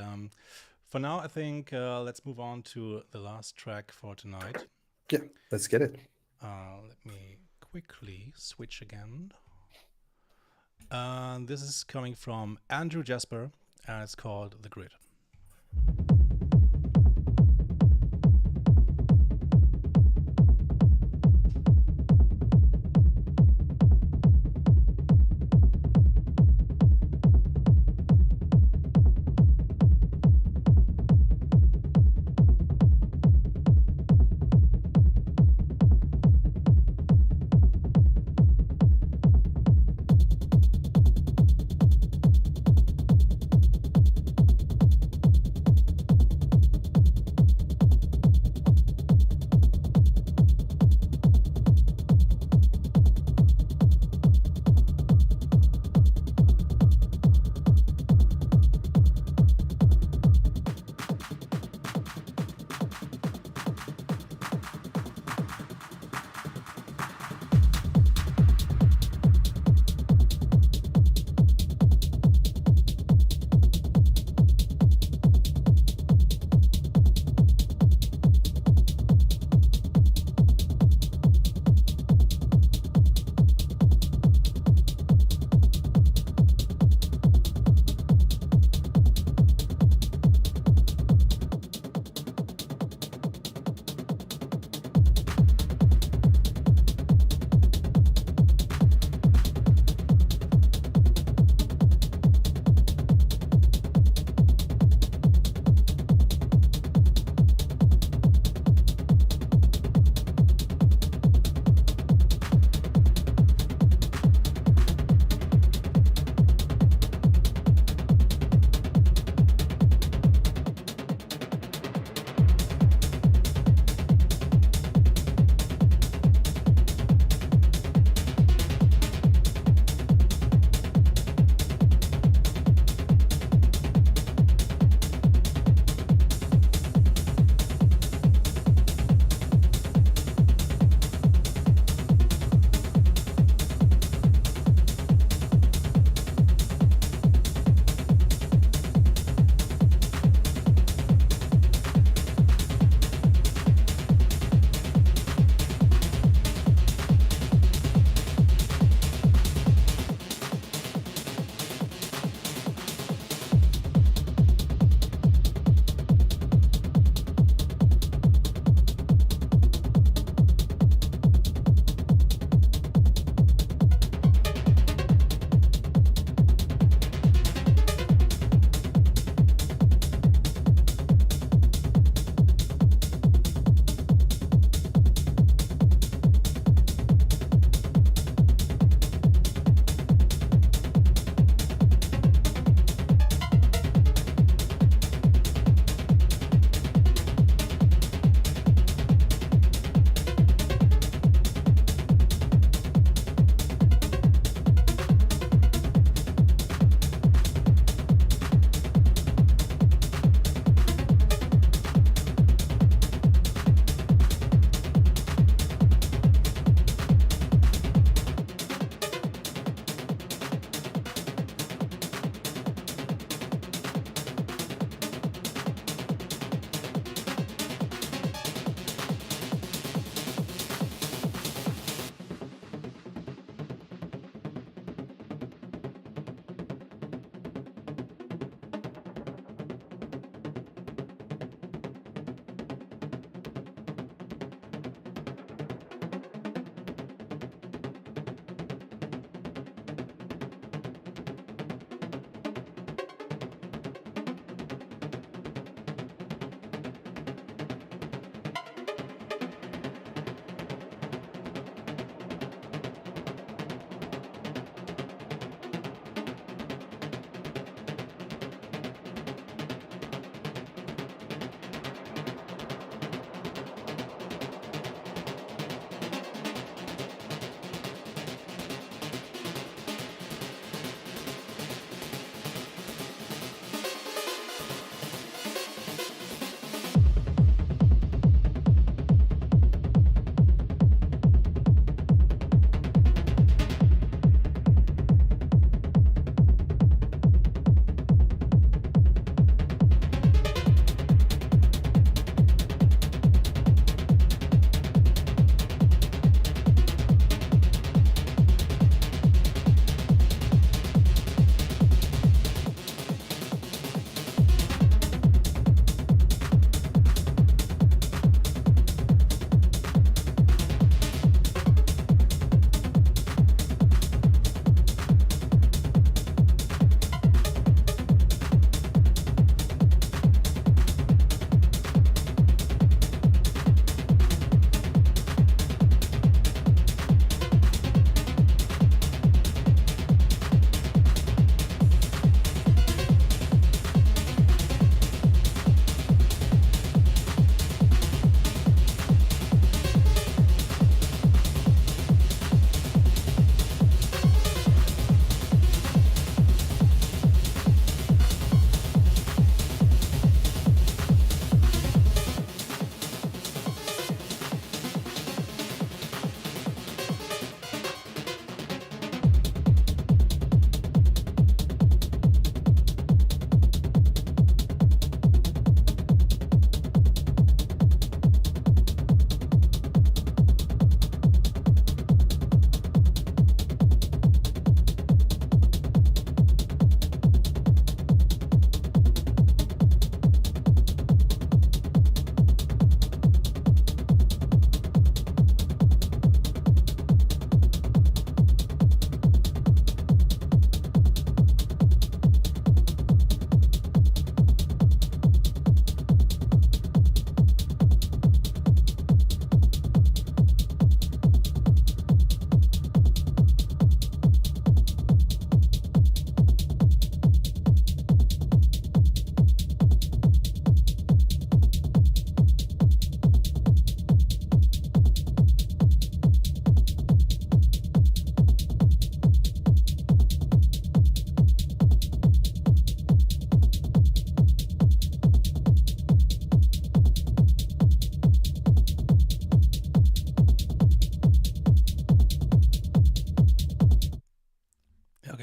for now, I think let's move on to the last track for tonight.
Yeah, let's get it.
Let me quickly switch again. This is coming from Andrew Jasper, and it's called The Grid.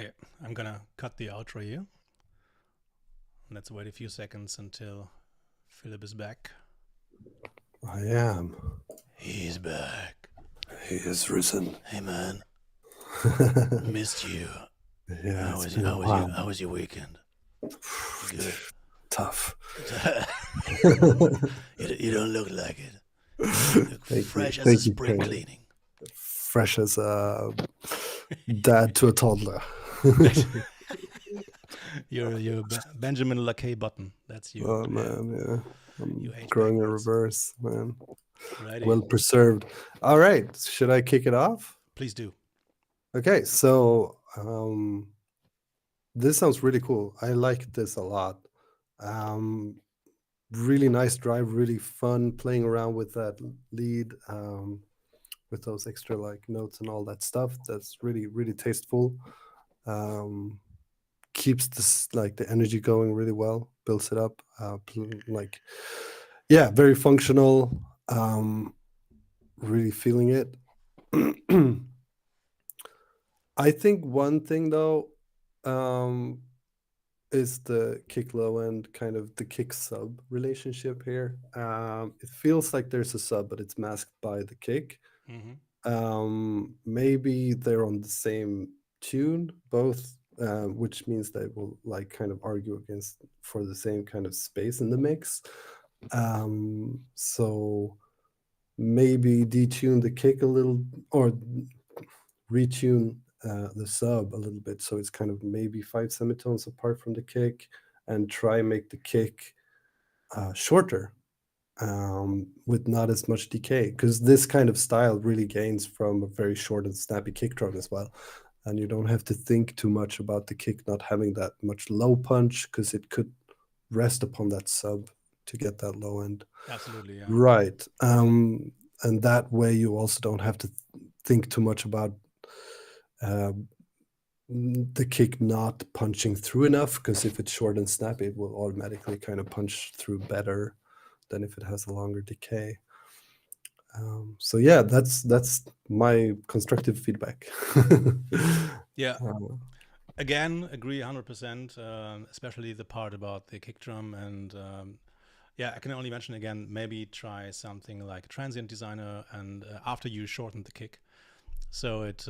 Yeah, I'm gonna cut the outro here. Let's wait a few seconds until Philip is back.
I am.
He's back.
He is risen.
Hey man, missed you.
Yeah,
How
it's
was
been a while.
how was your weekend? Good.
Tough.
You don't look like it. You look fresh as a spring cleaning.
Fresh as a dad to a toddler.
You're Benjamin Lakej button. That's you.
Oh man, yeah.
You
I'm
age
growing in
backwards.
reverse, man.
Righty.
Well preserved. All right, should I kick it off?
Please do.
Okay, so this sounds really cool. I like this a lot. Really nice drive, really fun playing around with that lead, with those extra like notes and all that stuff. That's really, really tasteful. Keeps this like the energy going really well, builds it up. Like, yeah, very functional. Really feeling it. I think one thing though, is the kick low end, kind of the kick sub relationship here. It feels like there's a sub, but it's masked by the kick. Maybe they're on the same tune, both, which means they will like kind of argue against for the same kind of space in the mix. So maybe detune the kick a little, or retune the sub a little bit, so it's kind of maybe 5 semitones apart from the kick, and try make the kick shorter, with not as much decay, because this kind of style really gains from a very short and snappy kick drum as well, and you don't have to think too much about the kick not having that much low punch, because it could rest upon that sub to get that low end.
Absolutely, yeah.
Right. And that way you also don't have to think too much about the kick not punching through enough, because if it's short and snappy, it will automatically kind of punch through better than if it has a longer decay. So yeah, that's my constructive feedback.
Yeah. Again, agree 100%, especially the part about the kick drum. And yeah, I can only mention again, maybe try something like a transient designer, and after you shorten the kick, so it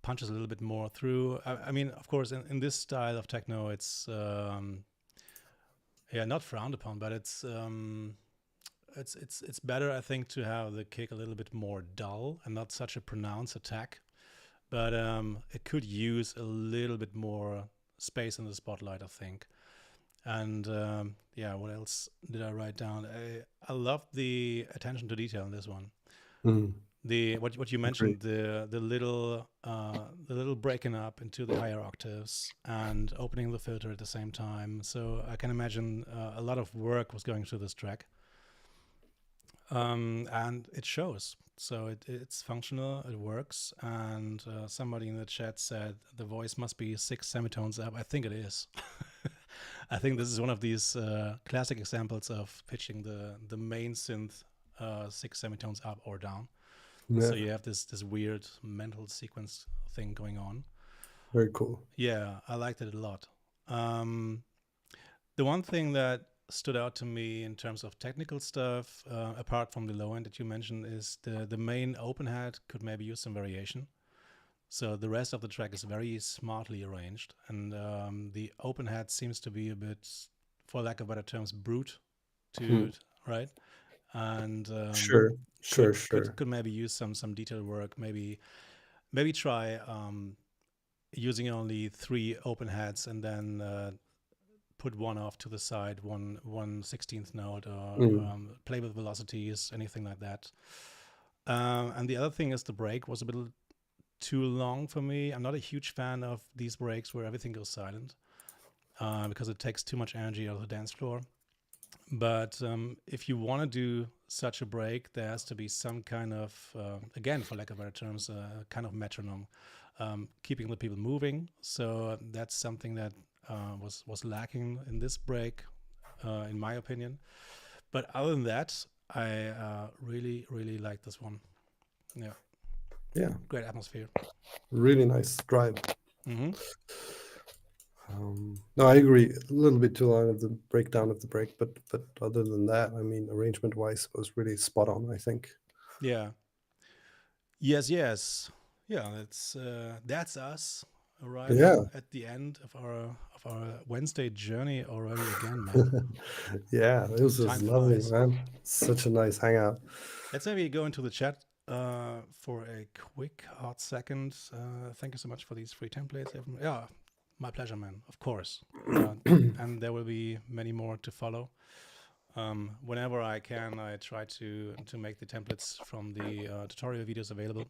punches a little bit more through. I mean, of course, in this style of techno, it's yeah, not frowned upon, but it's better, I think, to have the kick a little bit more dull and not such a pronounced attack. But it could use a little bit more space in the spotlight, I think. And yeah, what else did I write down? I love the attention to detail in this one. The what you mentioned, the little breaking up into the higher octaves and opening the filter at the same time. So I can imagine a lot of work was going through this track, and it shows. So it's functional, it works. And somebody in the chat said the voice must be 6 semitones up. I think it is. I think this is one of these classic examples of pitching the main synth 6 semitones up or down. Yeah. So you have this weird mental sequence thing going on.
Very cool.
Yeah, I liked it a lot. The one thing that stood out to me in terms of technical stuff, apart from the low end that you mentioned, is the main open hat could maybe use some variation. So the rest of the track is very smartly arranged, and the open hat seems to be a bit, for lack of better terms, brute to right? And
sure.
Could maybe use some detail work. Maybe try using only 3 open hats, and then put one off to the side, one 16th note, or play with velocities, anything like that. And the other thing is the break was a bit too long for me. I'm not a huge fan of these breaks where everything goes silent, because it takes too much energy out of the dance floor. But if you want to do such a break, there has to be some kind of, again, for lack of better terms, kind of metronome, keeping the people moving. So that's something that was lacking in this break, in my opinion. But other than that, I really, really like this one. Yeah.
Yeah.
Great atmosphere.
Really nice drive.
Mm-hmm.
No, I agree. A little bit too long of the breakdown of the break, but other than that, I mean, arrangement-wise, was really spot on, I think.
Yeah. Yes. Yes. Yeah. That's us
Yeah.
arriving at the end of our Wednesday journey already again, man.
Yeah, it was
Time
just lovely,
flies.
man. Such a nice hangout.
Let's maybe go into the chat for a quick hot second. Thank you so much for these free templates. Yeah, my pleasure, man. Of course. And there will be many more to follow. Whenever I can, I try to make the templates from the tutorial videos available.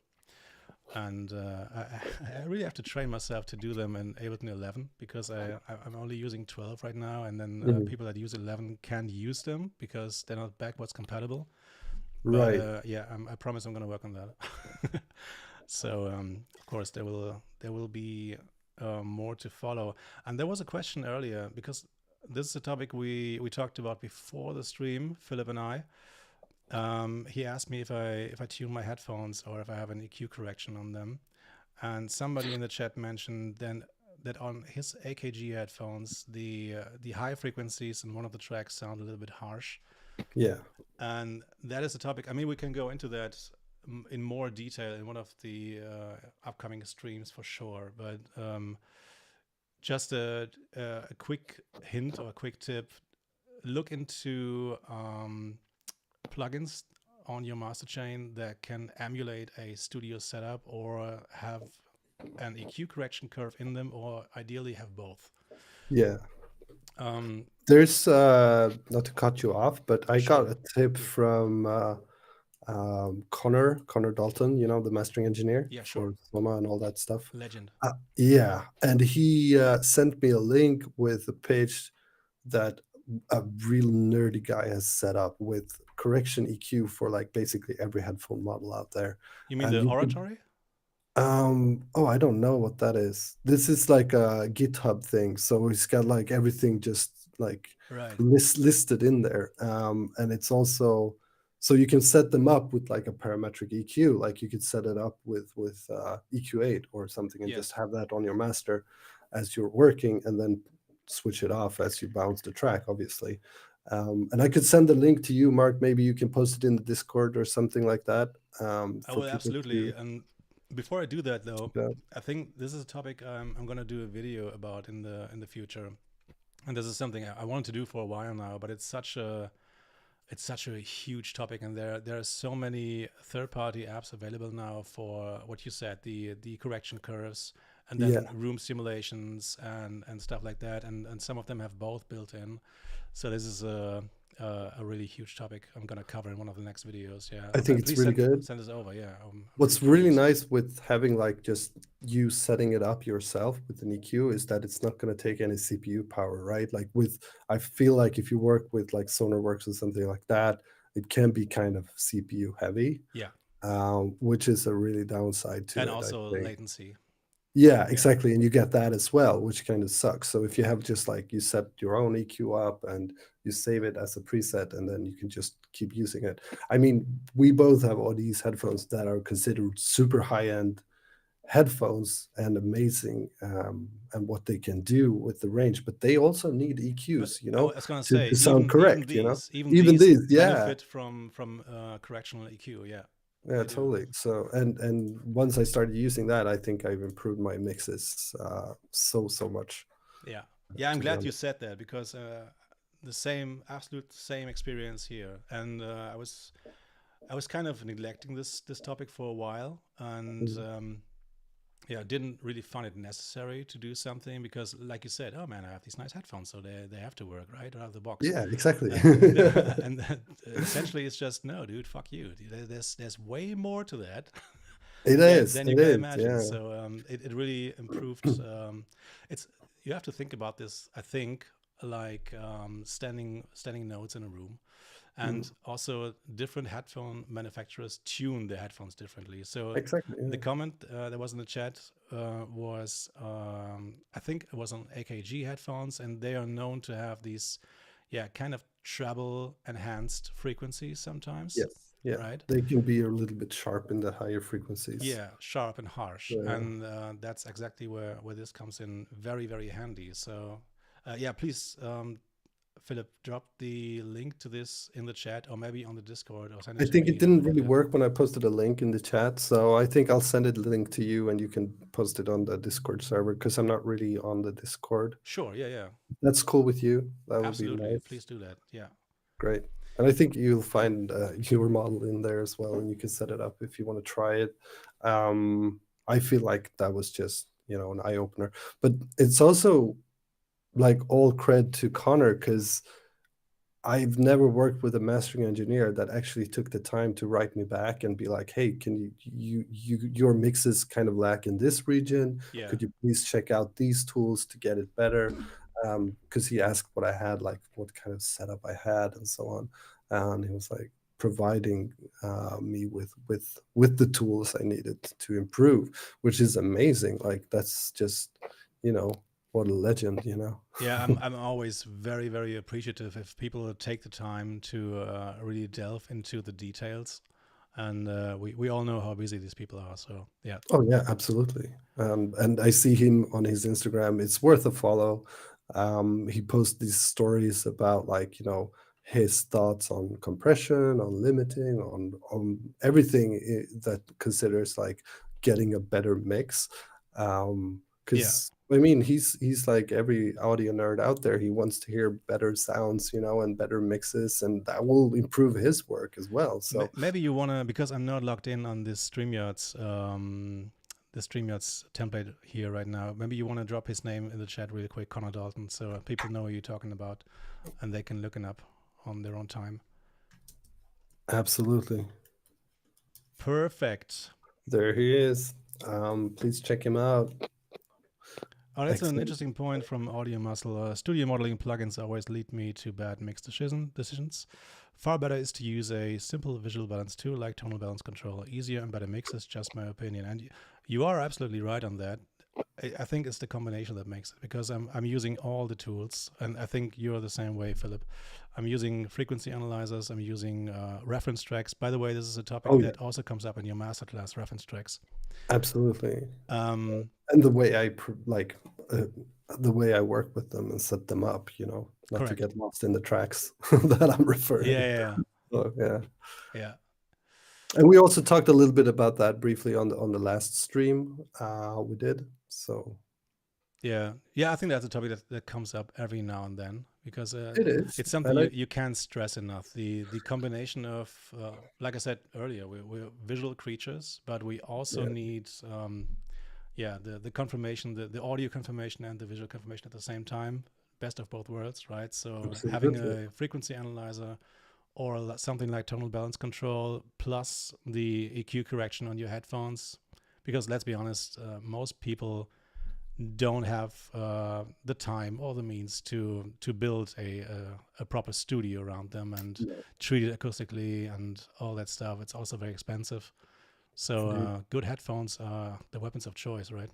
And I really have to train myself to do them in Ableton 11 because I'm only using 12 right now, and then people that use 11 can't use them because they're not backwards compatible.
Right.
But yeah, I promise I'm going to work on that. So of course there will be more to follow. And there was a question earlier because this is a topic we talked about before the stream, Philip and I. He asked me if I tune my headphones or if I have an EQ correction on them, and somebody in the chat mentioned then that on his AKG headphones the high frequencies in one of the tracks sound a little bit harsh.
Yeah.
And that is a topic. I mean, we can go into that in more detail in one of the upcoming streams for sure. But just a quick hint or a quick tip: look into plugins on your master chain that can emulate a studio setup or have an EQ correction curve in them, or ideally have both.
Yeah. There's not to cut you off, but I got a tip from Connor Dalton, you know, the mastering engineer for Soma and all that stuff.
Legend.
Yeah, and he sent me a link with a page that a real nerdy guy has set up with correction EQ for like basically every headphone model out there.
You mean the Oratory?
Oh, I don't know what that is. This is like a GitHub thing, so he's got like everything just like listed in there, and it's also so you can set them up with like a parametric EQ, like you could set it up with EQ8 or something, and just have that on your master as you're working, and then switch it off as you bounce the track, obviously. And I could send the link to you, Mark. Maybe you can post it in the Discord or something like that.
I will absolutely. And before I do that, though, I think this is a topic I'm going to do a video about in the future. And this is something I wanted to do for a while now, but it's such a huge topic, and there are so many third-party apps available now for what you said, the correction curves, and then room simulations and stuff like that, and some of them have both built in. So this is a really huge topic I'm going to cover in one of the next videos. Yeah,
I think it's really good.
Send us over. Yeah.
What's really nice with having like just you setting it up yourself with an EQ is that it's not going to take any CPU power, right? Like I feel like if you work with like SonarWorks or something like that, it can be kind of CPU heavy.
Yeah.
Which is a really downside to it.
And also latency.
Yeah, exactly. And you get that as well, which kind of sucks. So if you have just like you set your own EQ up and you save it as a preset, and then you can just keep using it. I mean, we both have all these headphones that are considered super high-end headphones and amazing and what they can do with the range, but they also need EQs, you know, to sound correct, you know. Even these
benefit from correctional EQ,
Yeah, totally. So, and once I started using that, I think I've improved my mixes so much.
Yeah, I'm glad you said that, because the absolute same experience here, and I was kind of neglecting this topic for a while, and didn't really find it necessary to do something, because like you said, oh man, I have these nice headphones, so they have to work right out of the box.
Yeah, exactly.
And essentially it's just, no, dude, fuck you. There's way more to that. Than you can imagine. Yeah. So it really improved. You have to think about this, I think, like standing notes in a room. And also different headphone manufacturers tune their headphones differently. So the comment that was in the chat was, I think it was on AKG headphones, and they are known to have these, kind of treble enhanced frequencies sometimes.
Yeah,
right?
they can be a little bit sharp in the higher frequencies.
Yeah, sharp and harsh,
Yeah.
and that's exactly where this comes in very, very handy. So yeah, please, Philip, drop the link to this in the chat or maybe on the Discord, or send
I
it to
think
me.
it didn't really work when I posted a link in the chat, so I think I'll send the link to you and you can post it on the Discord server, because I'm not really on the Discord.
Sure, yeah.
That's cool with you. That would be
Absolutely,
nice.
please do that. Yeah.
Great. And I think you'll find your model in there as well, and you can set it up if you want to try it. I feel like that was just, an eye opener. But it's also like all cred to Connor, because I've never worked with a mastering engineer that actually took the time to write me back and be like, hey, can your mixes kind of lack in this region.
Yeah.
Could you please check out these tools to get it better? Because he asked what I had, like what kind of setup I had and so on. And he was like providing me with the tools I needed to improve, which is amazing. Like that's just, what a legend,
Yeah, I'm always very, very appreciative if people take the time to really delve into the details, and we all know how busy these people are. So yeah.
Oh yeah, absolutely. And I see him on his Instagram. It's worth a follow. He posts these stories about like, his thoughts on compression, on limiting, on everything that considers like getting a better mix. Because I mean, he's like every audio nerd out there. He wants to hear better sounds, and better mixes, and that will improve his work as well. So
maybe you wanna, because I'm not logged in on this StreamYard's template here right now. Maybe you want to drop his name in the chat really quick, Connor Dalton, so people know who you're talking about, and they can look him up on their own time.
Absolutely.
Perfect.
There he is. Please check him out.
Oh, that's an interesting point from Audio Muscle. Studio modeling plugins always lead me to bad mix decisions. Far better is to use a simple visual balance tool like tonal balance control. Easier and better mixes, just my opinion. And you are absolutely right on that. I think it's the combination that makes it, because I'm using all the tools, and I think you're the same way, Philip. I'm using frequency analyzers. I'm using reference tracks. By the way, this is a topic that also comes up in your masterclass, reference tracks.
Absolutely. And the way the way I work with them and set them up, not
Correct.
to get lost in the tracks that I'm referring.
Yeah.
So, yeah.
Yeah.
And we also talked a little bit about that briefly on the last stream we did. So
yeah, I think that's a topic that comes up every now and then, because
it is.
It's something you can't stress enough. The combination of, like I said earlier, we're visual creatures, but we also need the confirmation, the audio confirmation and the visual confirmation at the same time. Best of both worlds, right? So
Absolutely.
Having a frequency analyzer or something like tonal balance control plus the EQ correction on your headphones, because let's be honest, most people don't have the time or the means to build a proper studio around them and treat it acoustically and all that stuff. It's also very expensive. So good headphones are the weapons of choice, right?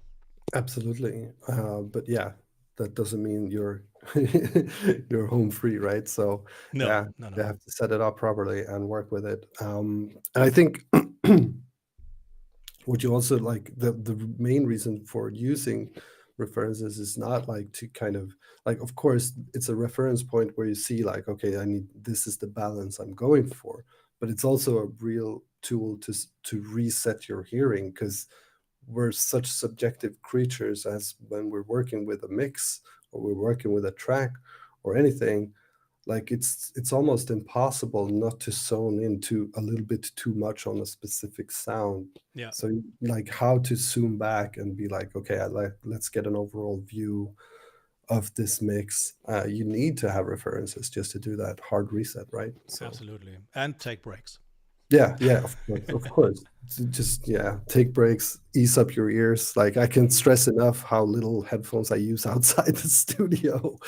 Absolutely. But yeah, that doesn't mean you're you're home free, right? So
No.
You have to set it up properly and work with it. And I think what you also like, the main reason for using references is not like to kind of like, of course it's a reference point where you see like, okay, this is the balance I'm going for, but it's also a real tool to reset your hearing, because we're such subjective creatures as when we're working with a mix or we're working with a track or anything. Like it's almost impossible not to zone into a little bit too much on a specific sound.
Yeah.
So like how to zoom back and be like, okay, let's get an overall view of this mix. You need to have references just to do that hard reset, right? So,
absolutely. And take breaks.
Yeah, of course. Just take breaks, ease up your ears. Like I can stress enough how little headphones I use outside the studio.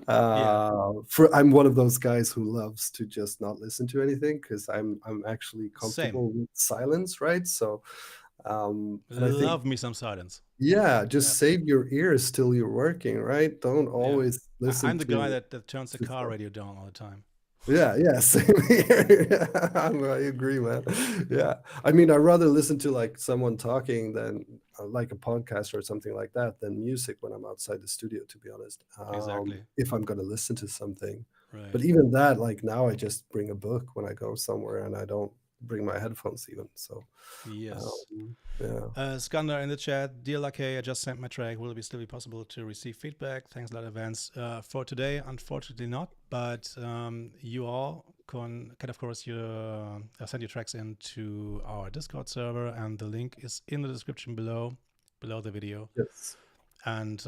I'm one of those guys who loves to just not listen to anything, because I'm actually comfortable with silence, right? So and I think,
me some silence.
Just save your ears till you're working, right? Don't always listen.
I'm the guy that turns the car radio down all the time.
Yeah, same here. I agree, man. Yeah, I mean, I'd rather listen to like someone talking than like a podcast or something like that than music when I'm outside the studio, to be honest.
Exactly.
If I'm gonna listen to something,
Right.
but even that, like now, I just bring a book when I go somewhere, and I don't bring my headphones even. So,
Yes.
yeah,
Skander in the chat, dear Lakej, I just sent my track. Will it still be possible to receive feedback? Thanks a lot, advance. For today, unfortunately not, but you all can of course send your tracks into our Discord server, and the link is in the description below the video.
yes,
And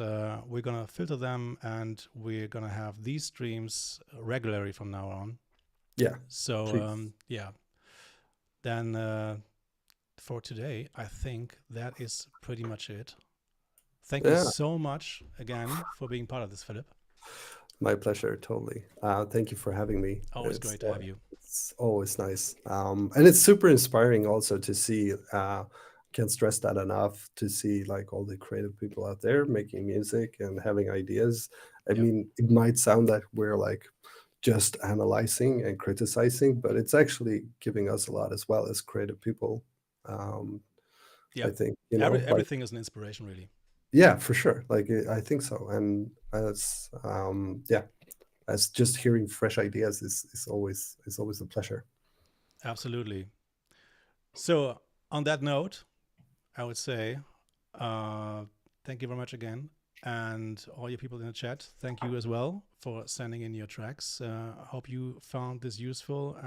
we're gonna filter them, and we're gonna have these streams regularly from now on.
yeah.
So yeah, then for today, I think that is pretty much it. Thank you
Yeah,
so much again for being part of this, Philip.
my pleasure, totally. Thank you for having me.
Always great to have you.
It's always nice. And it's super inspiring also to see, can't stress that enough, to see like all the creative people out there making music and having ideas. I
Yeah.
mean, it might sound that we're like just analyzing and criticizing, but it's actually giving us a lot as well as creative people.
Yeah.
I think, you know, like,
Everything is an inspiration, really.
yeah, for sure. Like, I think so. And as yeah, as just hearing fresh ideas is always a pleasure.
Absolutely. So on that note, I would say thank you very much again. And all you people in the chat, thank you as well for sending in your tracks. I hope you found this useful.